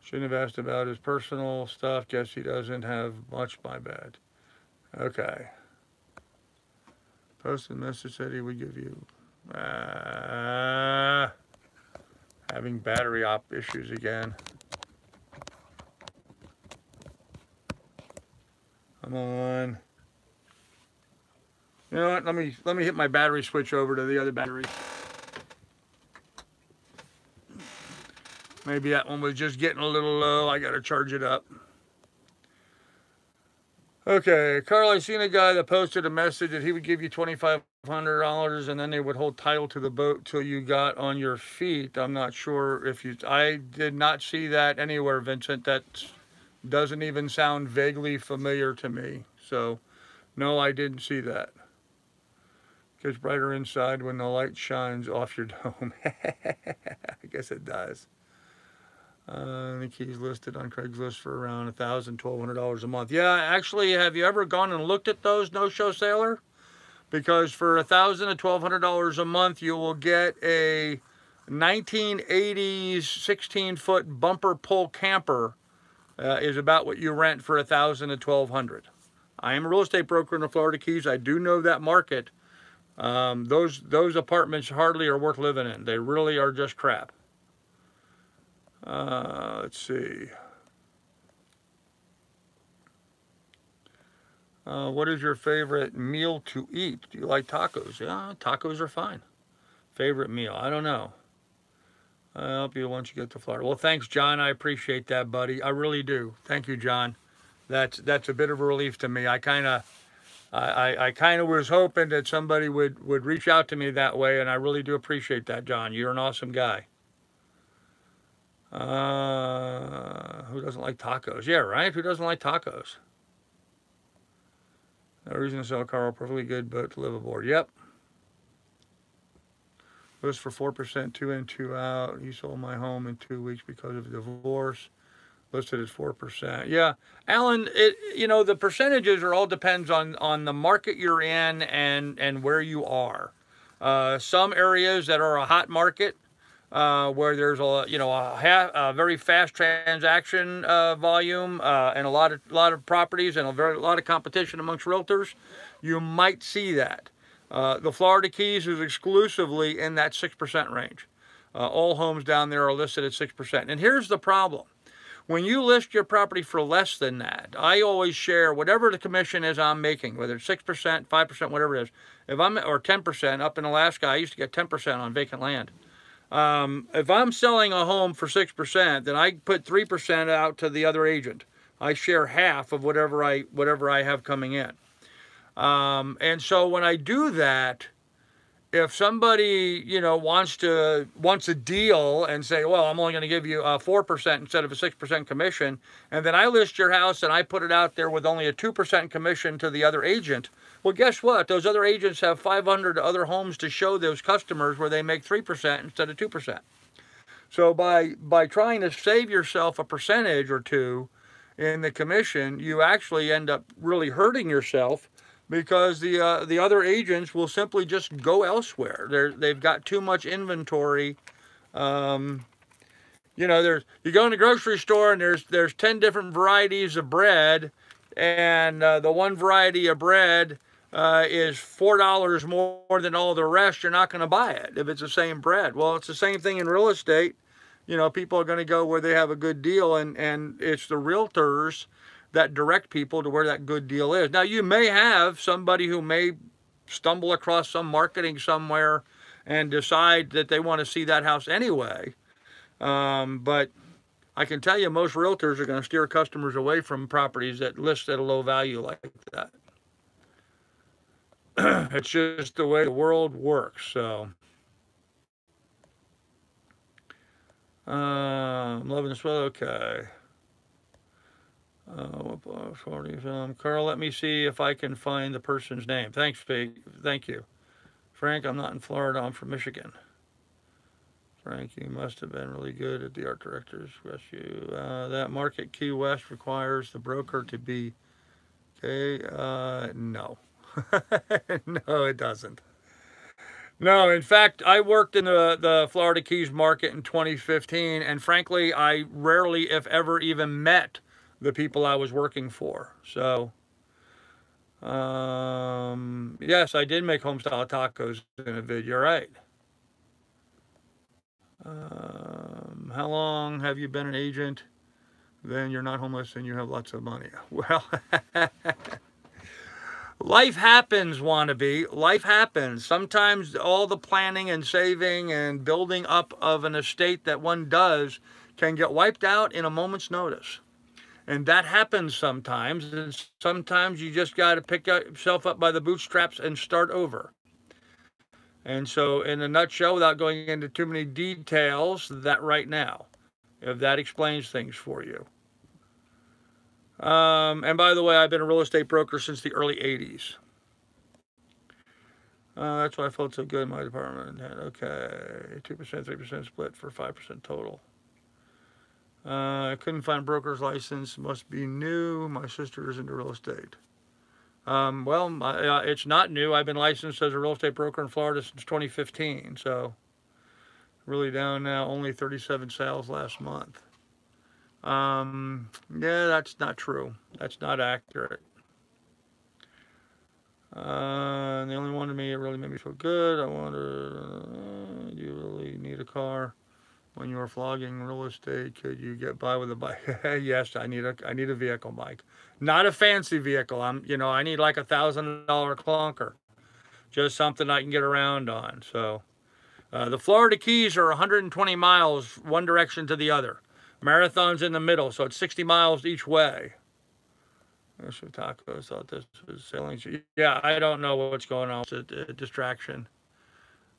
S1: Shouldn't have asked about his personal stuff. Guess he doesn't have much, my bad. Okay. Posted message said he would give you, having battery op issues again. Come on. You know what? Let me hit my battery switch over to the other battery. Maybe that one was just getting a little low. I got to charge it up. Okay, Carl, I seen a guy that posted a message that he would give you $2,500 and then they would hold title to the boat till you got on your feet. I'm not sure if you... I did not see that anywhere, Vincent. That doesn't even sound vaguely familiar to me. So, no, I didn't see that. Gets brighter inside when the light shines off your dome. I guess it does. The keys listed on Craigslist for around $1,000, $1,200 a month. Yeah, actually, have you ever gone and looked at those, No Show Sailor? Because for $1,000 to $1,200 a month, you will get a 1980s 16-foot bumper pull camper. Is about what you rent for $1,000 to $1,200. I am a real estate broker in the Florida Keys. I do know that market. Those apartments hardly are worth living in. They really are just crap. Let's see. What is your favorite meal to eat? Do you like tacos? Yeah, tacos are fine. Favorite meal? I don't know. I'll help you once you get to Florida. Well, thanks, John. I appreciate that, buddy. I really do. Thank you, John. That's a bit of a relief to me. I kind of was hoping that somebody would reach out to me that way, and I really do appreciate that, John. You're an awesome guy. Who doesn't like tacos? Yeah, right? Who doesn't like tacos? No reason to sell a car, perfectly good boat to live aboard. Yep. List for 4%, 2 in, 2 out. He sold my home in 2 weeks because of divorce. Listed as 4%. Yeah, Alan, the percentages all depends on the market you're in and where you are. Some areas that are a hot market, where there's a very fast transaction volume and a lot of properties and a lot of competition amongst realtors, you might see that. The Florida Keys is exclusively in that 6% range. All homes down there are listed at 6%. And here's the problem. When you list your property for less than that, I always share whatever the commission is I'm making, whether it's 6%, 5%, whatever it is. Or 10%, up in Alaska, I used to get 10% on vacant land. If I'm selling a home for 6%, then I put 3% out to the other agent. I share half of whatever I have coming in. And so when I do that, if somebody, wants a deal and say, well, I'm only going to give you 4% instead of a 6% commission, and then I list your house and I put it out there with only a 2% commission to the other agent, well, guess what? Those other agents have 500 other homes to show those customers where they make 3% instead of 2%. So by trying to save yourself a percentage or two in the commission, you actually end up really hurting yourself, because the other agents will simply just go elsewhere. They've got too much inventory. You know, you go in the grocery store and there's 10 different varieties of bread, and the one variety of bread is $4 more than all the rest. You're not going to buy it if it's the same bread. Well, it's the same thing in real estate. You know, people are going to go where they have a good deal, and it's the realtors that direct people to where that good deal is. Now, you may have somebody who may stumble across some marketing somewhere and decide that they want to see that house anyway. But I can tell you most realtors are going to steer customers away from properties that list at a low value like that. It's just the way the world works. So, I'm loving this weather. Okay. Carl, let me see if I can find the person's name. Thanks, Pete. Thank you. Frank, I'm not in Florida. I'm from Michigan. Frank, you must have been really good at the art director's rescue. That market Key West requires the broker to be okay. No. No, it doesn't. No, in fact, I worked in the Florida Keys market in 2015, and frankly, I rarely, if ever, even met the people I was working for. So, yes, I did make homestyle tacos in a vid. You're right. How long have you been an agent? Then you're not homeless and you have lots of money. Well, life happens, wannabe. Life happens. Sometimes all the planning and saving and building up of an estate that one does can get wiped out in a moment's notice. And that happens sometimes. And sometimes you just got to pick yourself up by the bootstraps and start over. And so, in a nutshell, without going into too many details, that right now, if that explains things for you. And by the way, I've been a real estate broker since the early 80s. That's why I felt so good in my department. Okay, 2%, 3% split for 5% total. I couldn't find a broker's license. Must be new. My sister is into real estate. Well, it's not new. I've been licensed as a real estate broker in Florida since 2015. So really down now. Only 37 sales last month. Yeah, that's not true. That's not accurate. And the only one to me, it really made me feel good. I wonder, do you really need a car? When you were flogging real estate, could you get by with a bike? Yes, I need a vehicle bike. Not a fancy vehicle. I need like $1,000 clunker. Just something I can get around on. So, the Florida Keys are 120 miles one direction to the other. Marathon's in the middle, so it's 60 miles each way. There's some tacos. Thought this was sailing. Yeah, I don't know what's going on. It's a distraction.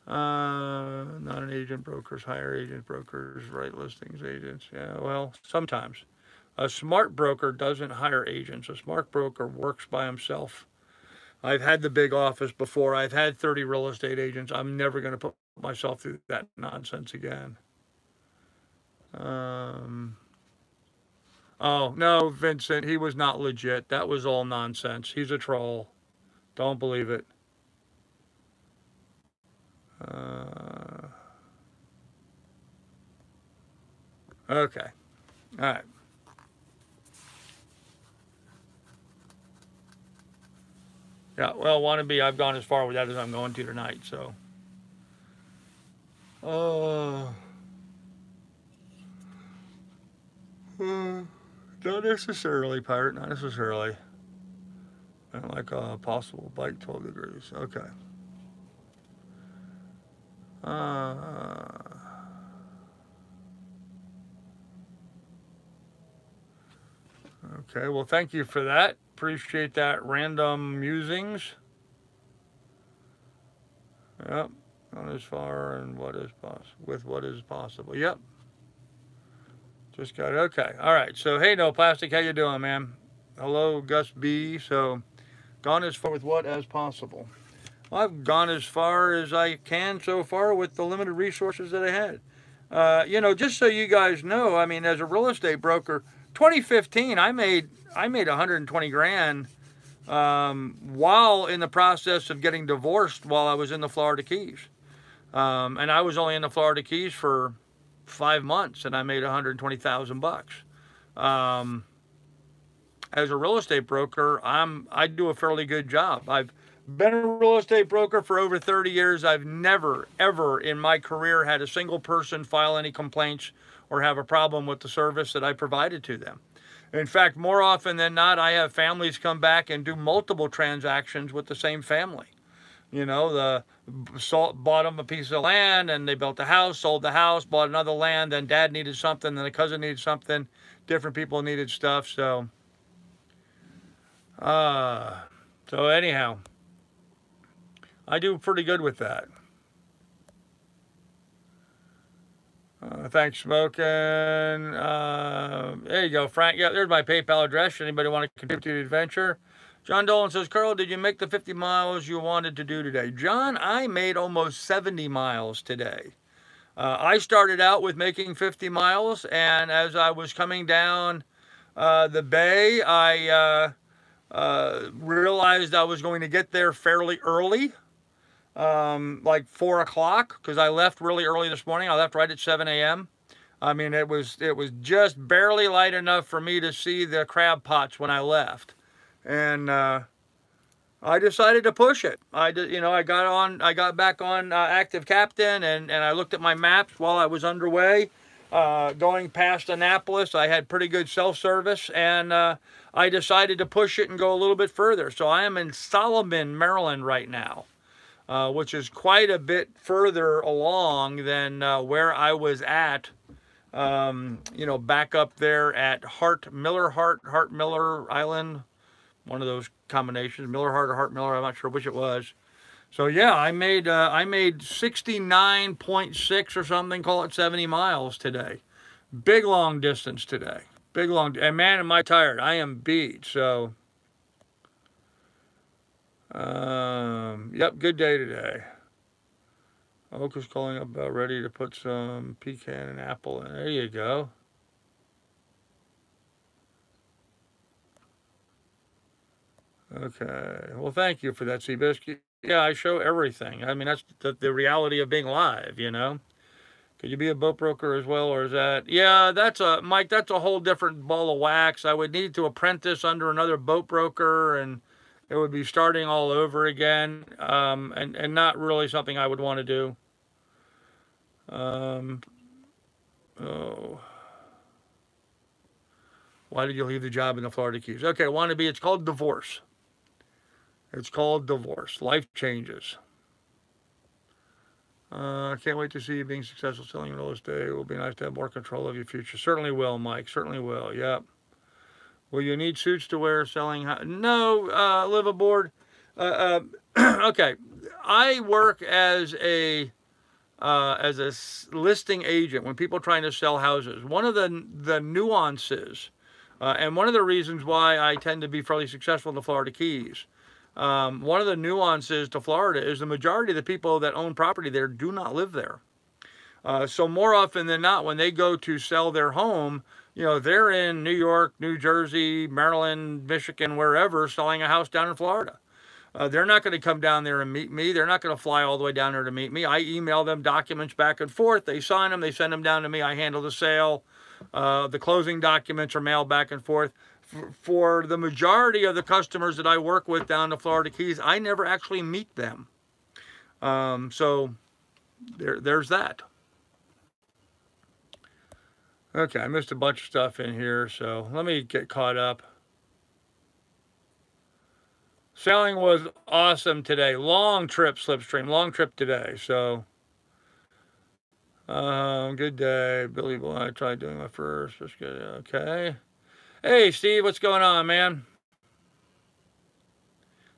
S1: Not an agent, brokers hire agent, brokers write listings, agents. Yeah, well, sometimes. A smart broker doesn't hire agents. A smart broker works by himself. I've had the big office before. I've had 30 real estate agents. I'm never going to put myself through that nonsense again. Oh, no, Vincent, he was not legit. That was all nonsense. He's a troll. Don't believe it. Okay. All right. Yeah, well, wannabe, I've gone as far with that as I'm going to tonight, so. Not necessarily, Pirate, not necessarily. I don't like a possible bike 12 degrees. Okay. Okay, well, thank you for that. Appreciate that random musings. Yep, not as far and what is with what is possible. Yep. Just got it. Okay. All right. So, hey, No Plastic, how you doing, man? Hello, Gus B. So, gone as far with what as possible. Well, I've gone as far as I can so far with the limited resources that I had. Just so you guys know, I mean, as a real estate broker, 2015, I made 120 grand while in the process of getting divorced while I was in the Florida Keys. And I was only in the Florida Keys for 5 months, and I made $120,000. As a real estate broker, I do a fairly good job. I've been a real estate broker for over 30 years. I've never, ever in my career had a single person file any complaints or have a problem with the service that I provided to them. In fact, more often than not, I have families come back and do multiple transactions with the same family. You know, bought them a piece of land and they built a house, sold the house, bought another land, then dad needed something, then a cousin needed something, different people needed stuff. So anyhow, I do pretty good with that. Thanks, Smoking. There you go, Frank. Yeah, there's my PayPal address. Anybody want to contribute to the adventure? John Dolan says, Carl, did you make the 50 miles you wanted to do today? John, I made almost 70 miles today. I started out with making 50 miles, and as I was coming down the bay, I realized I was going to get there fairly early, like 4 o'clock, because I left really early this morning. I left right at 7 a.m. I mean, it was just barely light enough for me to see the crab pots when I left. And I decided to push it. I got back on Active Captain, and I looked at my maps while I was underway. Going past Annapolis, I had pretty good self-service, and I decided to push it and go a little bit further. So I am in Solomon, Maryland right now, which is quite a bit further along than where I was at, back up there at Hart Miller Island, one of those combinations, Miller Hart or Hart Miller, I'm not sure which it was. So yeah, I made 69.6 or something, call it 70 miles today. Big long distance today. And man, am I tired. I am beat, so. Yep, good day today. Oak is calling up about ready to put some pecan and apple in. There you go. Okay, well, thank you for that, Seabiscuit. Yeah, I show everything. I mean, that's the reality of being live, you know. Could you be a boat broker as well, or is that? Yeah, Mike, that's a whole different ball of wax. I would need to apprentice under another boat broker, and it would be starting all over again, and not really something I would want to do. Why did you leave the job in the Florida Keys? Okay, it's called divorce. It's called divorce. Life changes. I can't wait to see you being successful selling real estate. It will be nice to have more control of your future. Certainly will, Mike. Certainly will. Yep. Will you need suits to wear selling? No, live aboard. Okay. I work as a listing agent when people are trying to sell houses. One of the nuances, and one of the reasons why I tend to be fairly successful in the Florida Keys, one of the nuances to Florida is the majority of the people that own property there do not live there. So more often than not, when they go to sell their home, they're in New York, New Jersey, Maryland, Michigan, wherever, selling a house down in Florida. They're not going to come down there and meet me. They're not going to fly all the way down there to meet me. I email them documents back and forth. They sign them. They send them down to me. I handle the sale. The closing documents are mailed back and forth. For the majority of the customers that I work with down in the Florida Keys, I never actually meet them. So there's that. Okay, I missed a bunch of stuff in here, so let me get caught up. Sailing was awesome today. Long trip, Slipstream. Long trip today, so. Good day. Billy Boy, I tried doing my first. That's good. Okay. Hey, Steve, what's going on, man?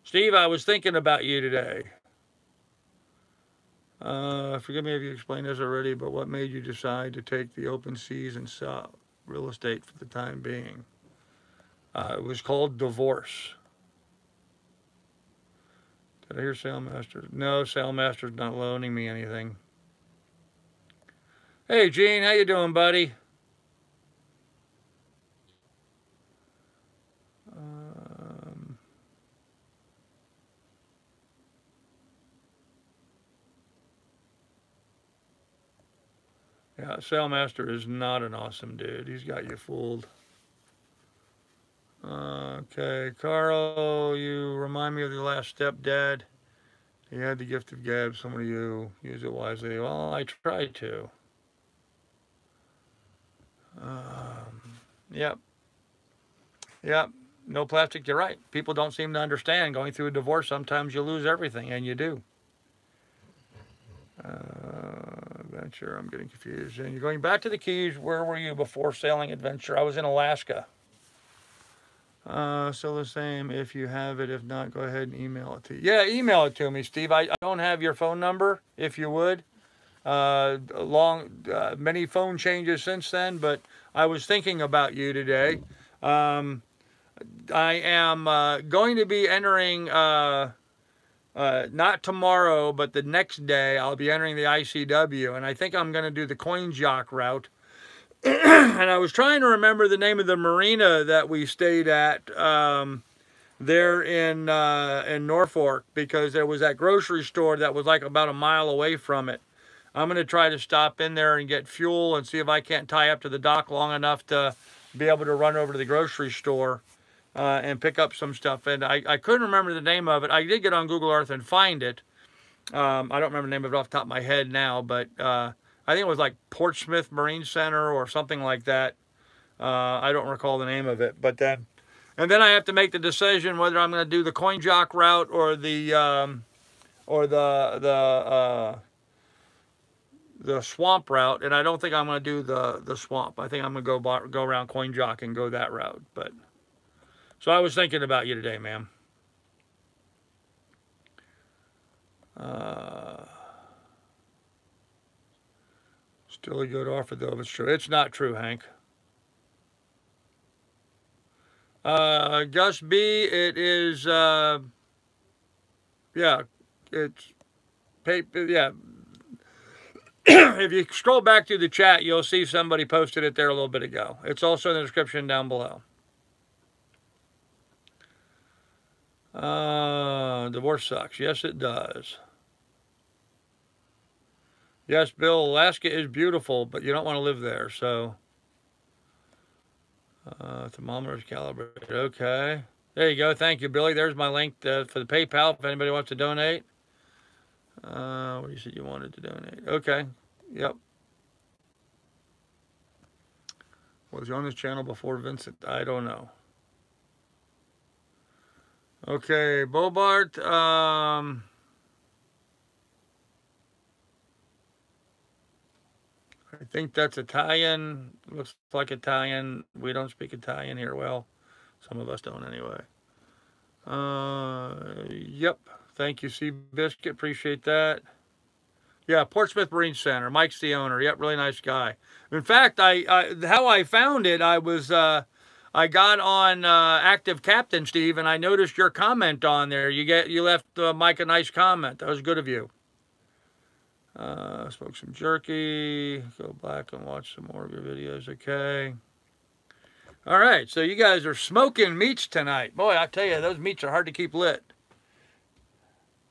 S1: Steve, I was thinking about you today. Forgive me if you explained this already, but what made you decide to take the open seas and sell real estate for the time being? It was called divorce. Did I hear Sailmaster? No, Sailmaster's not loaning me anything. Hey, Gene, how you doing, buddy? Sailmaster is not an awesome dude. He's got you fooled. Okay, Carl, you remind me of your last stepdad. He had the gift of gab. Some of you use it wisely. Well, I try to. Yep. Yep. No plastic, you're right. People don't seem to understand. Going through a divorce, sometimes you lose everything, and you do. Adventure, I'm getting confused. And you're going back to the Keys. Where were you before sailing adventure? I was in Alaska. Still the same. If you have it, if not, go ahead and email it to you. Yeah, email it to me, Steve. I don't have your phone number, if you would. Many phone changes since then, but I was thinking about you today. I am going to be entering, not tomorrow, but the next day, I'll be entering the ICW, and I think I'm going to do the coin jock route. And I was trying to remember the name of the marina that we stayed at there in Norfolk, because there was that grocery store that was like about a mile away from it. I'm going to try to stop in there and get fuel and see if I can't tie up to the dock long enough to be able to run over to the grocery store and pick up some stuff. And I couldn't remember the name of it. I did get on Google Earth and find it. I don't remember the name of it off the top of my head now, but I think it was like Portsmouth Marine Center or something like that. I don't recall the name of it, but then, and then I have to make the decision whether I'm going to do the coin jock route or the swamp route. And I don't think I'm going to do the swamp. I think I'm going to go around coin jock and go that route. But so I was thinking about you today, ma'am. Still a good offer, though, if it's true. It's not true, Hank. Gus B, it is, yeah, it's paper, yeah. If you scroll back through the chat, you'll see somebody posted it there a little bit ago. It's also in the description down below. Divorce sucks. Yes, it does. Yes, Bill, Alaska is beautiful, but you don't want to live there, so. Thermometer is calibrated. Okay. There you go. Thank you, Billy. There's my link for the PayPal if anybody wants to donate. What you said you wanted to donate. Okay. Yep. Was he on this channel before Vincent? I don't know. Okay, Bobart. I think that's Italian. Looks like Italian. We don't speak Italian here. Well, some of us don't anyway. Yep. Thank you, Seabiscuit. Appreciate that. Yeah, Portsmouth Marine Center. Mike's the owner. Yep, really nice guy. In fact, how I found it, I got on Active Captain, Steve, and I noticed your comment on there. You left Mike a nice comment. That was good of you. Smoke some jerky. Go back and watch some more of your videos. Okay. All right. So you guys are smoking meats tonight. Boy, I tell you, those meats are hard to keep lit.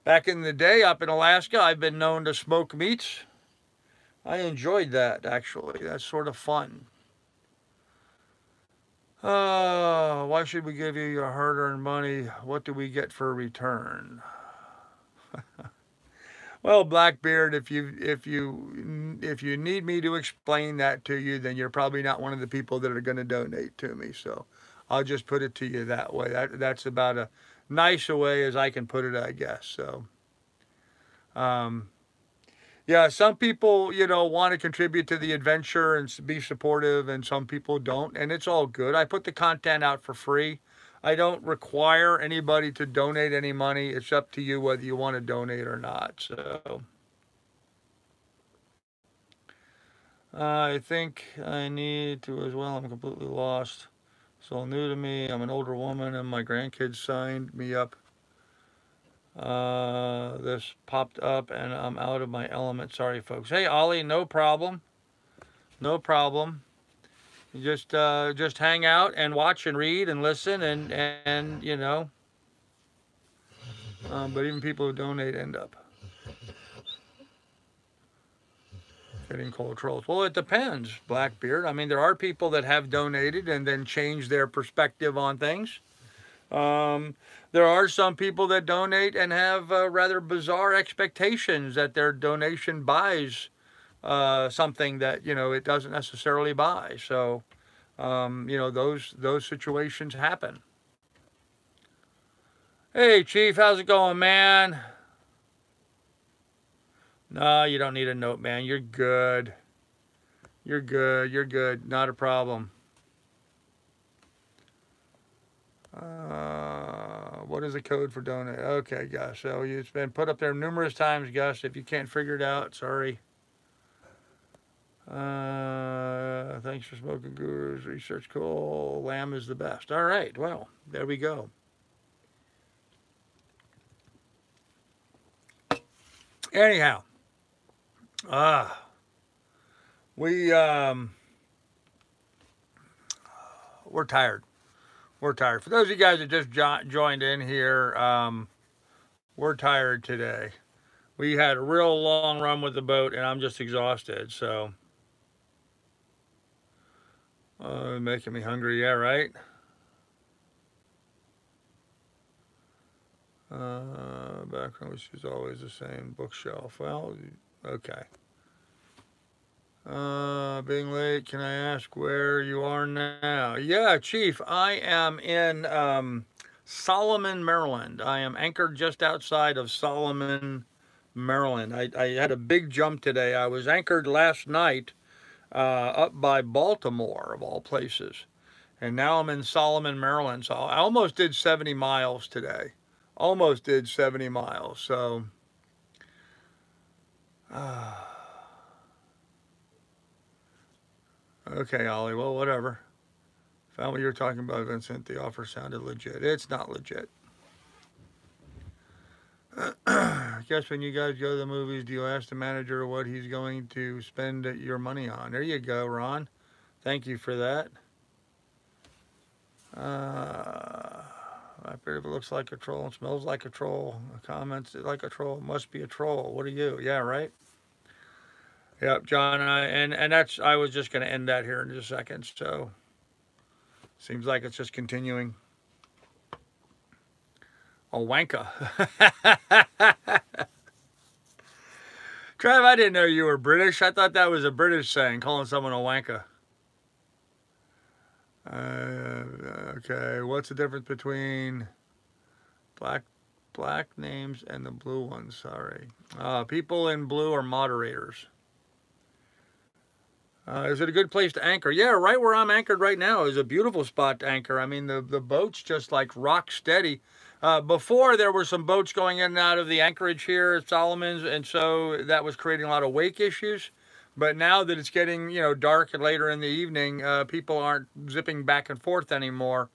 S1: Back in the day up in Alaska, I've been known to smoke meats. I enjoyed that, actually. That's sort of fun. Why should we give you your hard-earned money? What do we get for a return? Well, Blackbeard, if you need me to explain that to you, then you're probably not one of the people that are going to donate to me. So I'll just put it to you that way. That's about a nice a way as I can put it, I guess. So, yeah, some people, want to contribute to the adventure and be supportive, and some people don't, and it's all good. I put the content out for free. I don't require anybody to donate any money. It's up to you whether you want to donate or not. So I think I need to as well. I'm completely lost. It's all new to me. I'm an older woman and my grandkids signed me up. This popped up and I'm out of my element. Sorry, folks. Hey, Ollie, no problem. No problem. Just hang out and watch and read and listen and but even people who donate end up. getting cold trolls. Well, it depends, Blackbeard. I mean, there are people that have donated and then changed their perspective on things. There are some people that donate and have rather bizarre expectations that their donation buys something that, you know, it doesn't necessarily buy. So, you know, those situations happen. Hey, Chief, how's it going, man? No, you don't need a note, man. You're good. You're good. You're good. Not a problem. What is the code for donate? Okay, Gus. So it's been put up there numerous times, Gus. If you can't figure it out, sorry. Thanks for smoking gurus. Research cool. Lamb is the best. All right. Well, there we go. Anyhow, we're tired. We're tired. For those of you guys that just joined in here, we're tired today. We had a real long run with the boat, and I'm just exhausted. So, making me hungry. Yeah, right. Background, which is always the same. Bookshelf. Well, okay. Being late, can I ask where you are now? Yeah, Chief, I am in Solomon, Maryland. I am anchored just outside of Solomon, Maryland. I had a big jump today. I was anchored last night up by Baltimore, of all places. And now I'm in Solomon, Maryland. So I almost did 70 miles today. Almost did 70 miles. So... Okay, Ollie, well, whatever. Found what you were talking about, Vincent. The offer sounded legit. It's not legit. I guess when you guys go to the movies, do you ask the manager what he's going to spend your money on? There you go, Ron. Thank you for that. I figure if it looks like a troll and smells like a troll, comments like a troll, must be a troll. What are you? Yeah, right? Yep, John, and that's, I was just going to end that here in just a second, so seems like it's just continuing. A wanka. Trav, I didn't know you were British. I thought that was a British saying, calling someone a wanka. Okay, what's the difference between black names and the blue ones? Sorry. People in blue are moderators. Is it a good place to anchor? Yeah, right where I'm anchored right now is a beautiful spot to anchor. I mean, the boat's just like rock steady. Before, there were some boats going in and out of the anchorage here at Solomon's, and so that was creating a lot of wake issues. But now that it's getting, you know, dark and later in the evening, people aren't zipping back and forth anymore.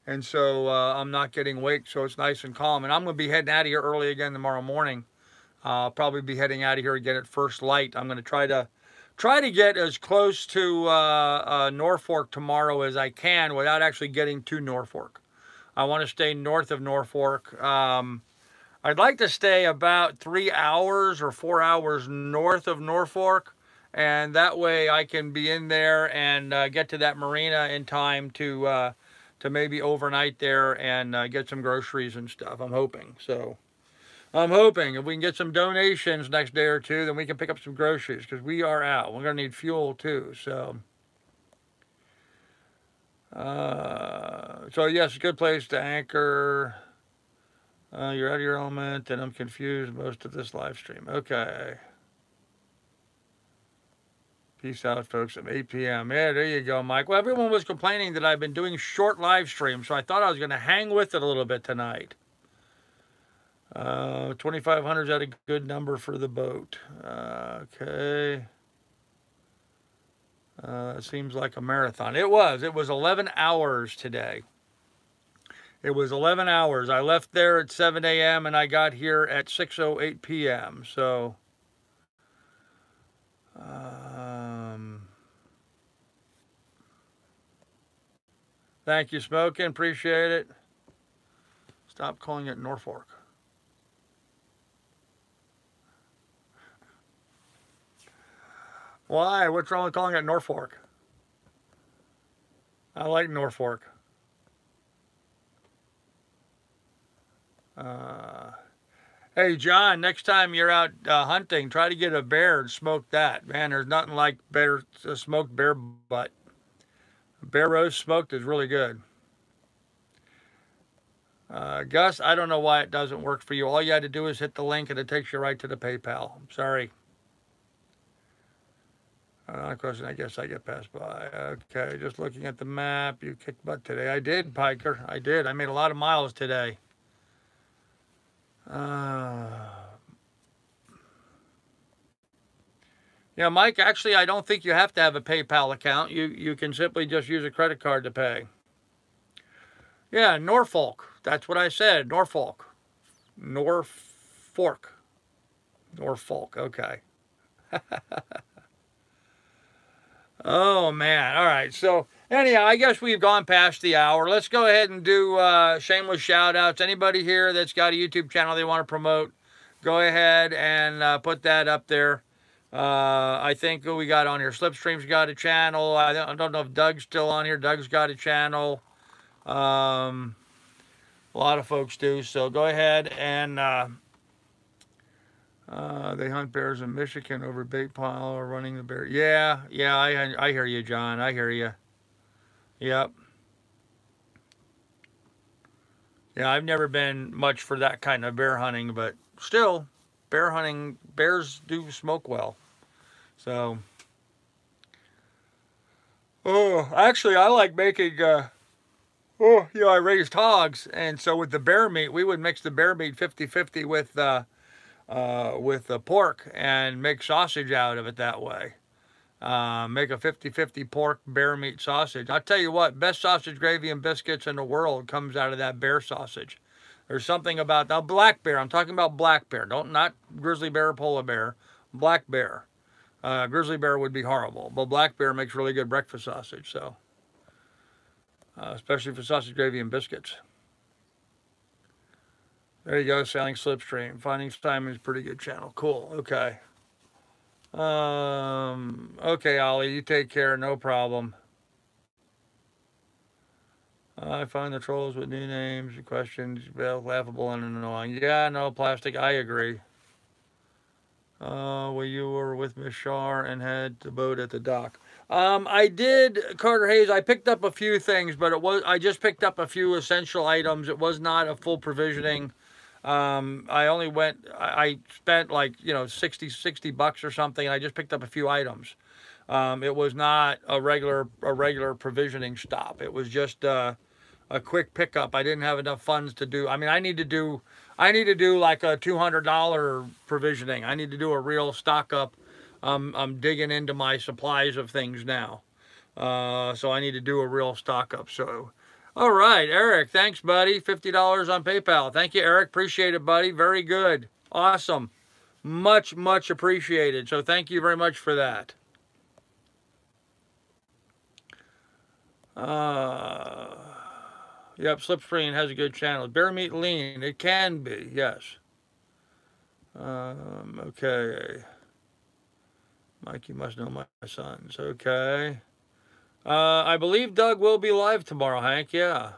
S1: And so I'm not getting wake, so it's nice and calm. And I'm going to be heading out of here early again tomorrow morning. I'll probably be heading out of here again at first light. I'm going to try to get as close to Norfolk tomorrow as I can without actually getting to Norfolk. I want to stay north of Norfolk. I'd like to stay about 3 hours or 4 hours north of Norfolk, and that way I can be in there and get to that marina in time to maybe overnight there and get some groceries and stuff. I'm hoping. So I'm hoping if we can get some donations next day or two, then we can pick up some groceries, because we are out. We're going to need fuel too. So, yes, a good place to anchor. You're out of your element, and I'm confused most of this live stream. Okay. Peace out, folks, at 8 p.m. Yeah, there you go, Mike. Well, everyone was complaining that I've been doing short live streams, so I thought I was going to hang with it a little bit tonight. 2,500 is at a good number for the boat. Okay. It seems like a marathon. It was 11 hours today. It was 11 hours. I left there at 7 a.m. and I got here at 6:08 p.m. So, thank you, Smokin'. Appreciate it. Stop calling it Norfolk. Why? What's wrong with calling it Norfolk? I like Norfolk. Hey, John, next time you're out hunting, try to get a bear and smoke that. Man, there's nothing like smoked bear butt. Bear roast smoked is really good. Gus, I don't know why it doesn't work for you. All you had to do is hit the link and it takes you right to the PayPal. I'm sorry. Question, I guess I get passed by. Okay, just looking at the map. You kicked butt today. I did, Piker. I did. I made a lot of miles today. Yeah, Mike, actually, I don't think you have to have a PayPal account. You can simply just use a credit card to pay. Yeah, Norfolk. That's what I said. Norfolk. Norfolk. Norfolk. Okay. Oh, man. All right. So, anyhow, I guess we've gone past the hour. Let's go ahead and do shameless shout-outs. Anybody here that's got a YouTube channel they want to promote, go ahead and put that up there. I think who we got on here? Slipstream's got a channel. I don't know if Doug's still on here. Doug's got a channel. A lot of folks do. So go ahead and they hunt bears in Michigan over bait pile or running the bear. Yeah, I hear you, John. I hear you. Yep. Yeah, I've never been much for that kind of bear hunting, but still, bear hunting, bears do smoke well. So, actually, I like making, I raised hogs, and so with the bear meat, we would mix the bear meat 50-50 with the pork and make sausage out of it that way. Make a 50-50 pork bear meat sausage. I'll tell you what, best sausage gravy and biscuits in the world comes out of that bear sausage. There's something about now black bear. I'm talking about black bear. Not grizzly bear or polar bear. Black bear. Grizzly bear would be horrible, but black bear makes really good breakfast sausage. So, especially for sausage gravy and biscuits. There you go, Sailing Slipstream. Finding Simon's pretty good channel. Cool. Okay. Okay, Ollie, you take care. No problem. I find the trolls with new names and questions both laughable and annoying. Yeah, no, plastic. I agree. Well, you were with Miss Shar and had the boat at the dock. I did, Carter Hayes. I picked up a few things, but I just picked up a few essential items. It was not a full provisioning. I spent like, 60 bucks or something, and I just picked up a few items. It was not a regular provisioning stop. It was just a quick pickup. I didn't have enough funds to do. I mean, I need to do like a $200 provisioning. I need to do a real stock up. I'm digging into my supplies of things now. So I need to do a real stock up. So, all right, Eric, thanks, buddy. $50 on PayPal. Thank you, Eric. Appreciate it, buddy. Very good. Awesome. Much, much appreciated. So thank you very much for that. Yep, Slipstream has a good channel. Bear meat lean. It can be, yes. Okay. Mike, you must know my sons. Okay. I believe Doug will be live tomorrow, Hank. Yeah.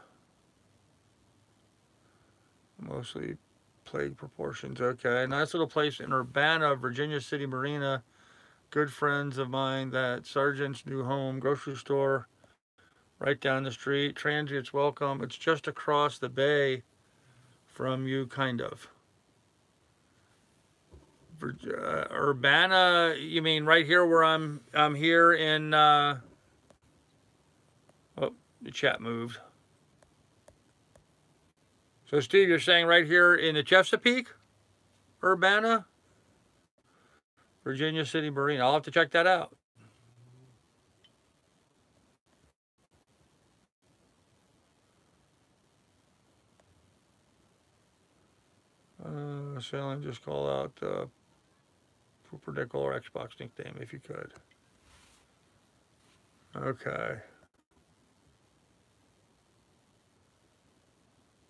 S1: Mostly plague proportions. Okay. Nice little place in Urbana, Virginia City Marina. Good friends of mine. That Sergeant's new home, grocery store, right down the street. Transients welcome. It's just across the bay from you, kind of. Urbana, you mean right here where I'm here in, oh, the chat moved. So Steve, you're saying right here in the Chesapeake, Urbana, Virginia City Marina. I'll have to check that out. Sailing, just call out Pooper Nickel or Xbox nickname if you could. Okay.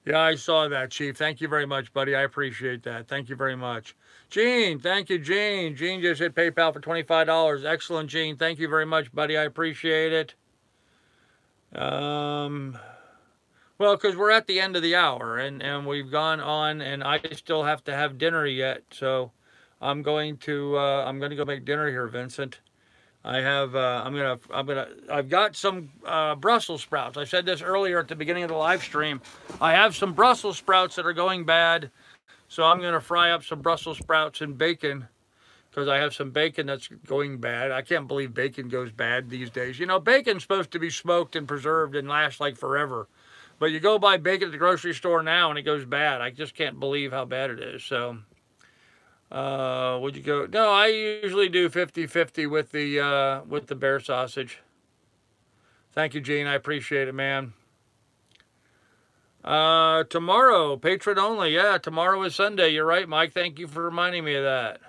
S1: Yeah, I saw that, Chief. Thank you very much, buddy. I appreciate that. Thank you very much. Gene, thank you, Gene. Gene just hit PayPal for $25. Excellent, Gene. Thank you very much, buddy. I appreciate it. Well, because we're at the end of the hour, and we've gone on, and I still have to have dinner yet, so I'm going to go make dinner here, Vincent. I have I've got some Brussels sprouts. I said this earlier at the beginning of the live stream. I have some Brussels sprouts that are going bad, so I'm gonna fry up some Brussels sprouts and bacon, because I have some bacon that's going bad. I can't believe bacon goes bad these days. You know, bacon's supposed to be smoked and preserved and last like forever. But you go buy bacon at the grocery store now and it goes bad. I just can't believe how bad it is. So, would you go? No, I usually do 50-50 with the bear sausage. Thank you, Gene. I appreciate it, man. Tomorrow, patron only. Yeah, tomorrow is Sunday. You're right, Mike. Thank you for reminding me of that.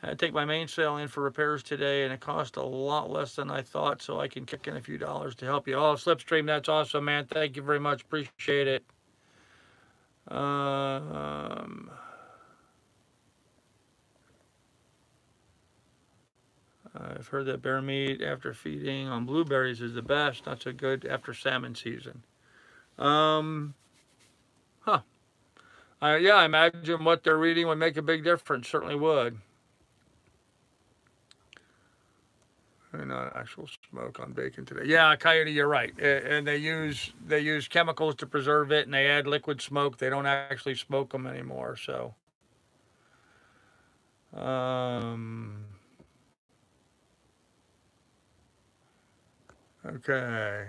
S1: I had to take my mainsail in for repairs today, and it cost a lot less than I thought, so I can kick in a few dollars to help you. Oh, Slipstream, that's awesome, man. Thank you very much. Appreciate it. I've heard that bear meat after feeding on blueberries is the best. Not so good after salmon season. Yeah, I imagine what they're reading would make a big difference. Certainly would. Not actual smoke on bacon today. Yeah, Coyote, you're right. And they use chemicals to preserve it, and they add liquid smoke. They don't actually smoke them anymore. So, okay.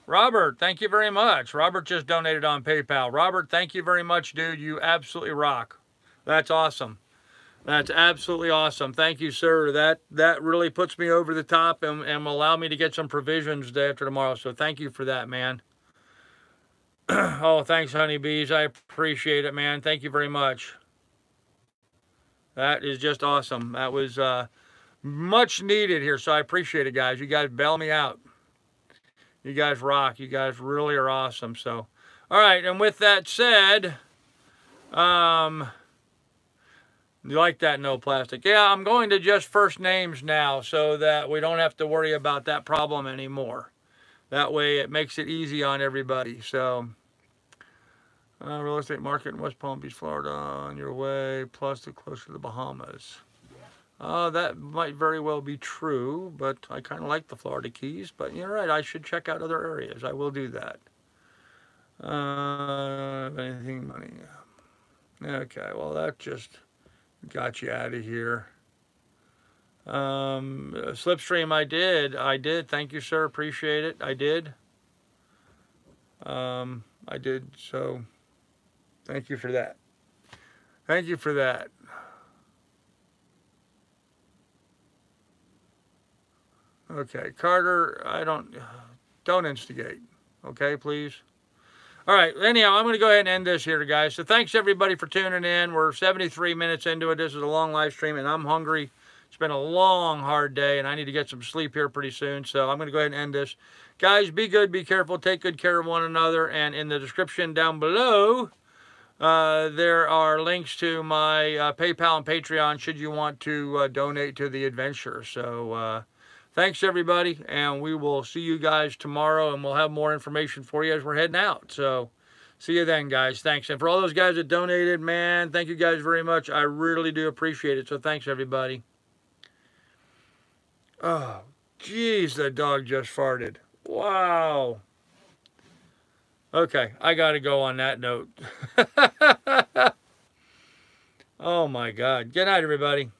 S1: Robert, thank you very much. Robert just donated on PayPal. Robert, thank you very much, dude. You absolutely rock. That's awesome. That's absolutely awesome. Thank you, sir. That really puts me over the top and will allow me to get some provisions day after tomorrow. So thank you for that, man. Oh, thanks, honeybees. I appreciate it, man. Thank you very much. That is just awesome. That was much needed here, so I appreciate it, guys. You guys bail me out. You guys rock. You guys really are awesome. So, all right. And with that said, you like that, no plastic? Yeah, I'm going to just first names now so that we don't have to worry about that problem anymore. That way it makes it easy on everybody. So, real estate market in West Palm Beach, Florida, on your way, plus to close to the Bahamas. That might very well be true, but I kind of like the Florida Keys. But you're right, I should check out other areas. I will do that. Anything money? Okay, well, that just got you out of here. Slipstream, I did. Thank you, sir. Appreciate it. I did. So thank you for that. Thank you for that. Okay, Carter, don't instigate. Okay, please. All right, anyhow, I'm going to go ahead and end this here, guys. So thanks, everybody, for tuning in. We're 73 minutes into it. This is a long live stream, and I'm hungry. It's been a long, hard day, and I need to get some sleep here pretty soon. So I'm going to go ahead and end this. Guys, be good, be careful, take good care of one another. And in the description down below, there are links to my PayPal and Patreon should you want to donate to the adventure. So thanks, everybody, and we will see you guys tomorrow, and we'll have more information for you as we're heading out. So see you then, guys. Thanks. And for all those guys that donated, man, thank you guys very much. I really do appreciate it. So thanks, everybody. Oh, geez, that dog just farted. Wow. Okay, I got to go on that note. Oh, my God. Good night, everybody.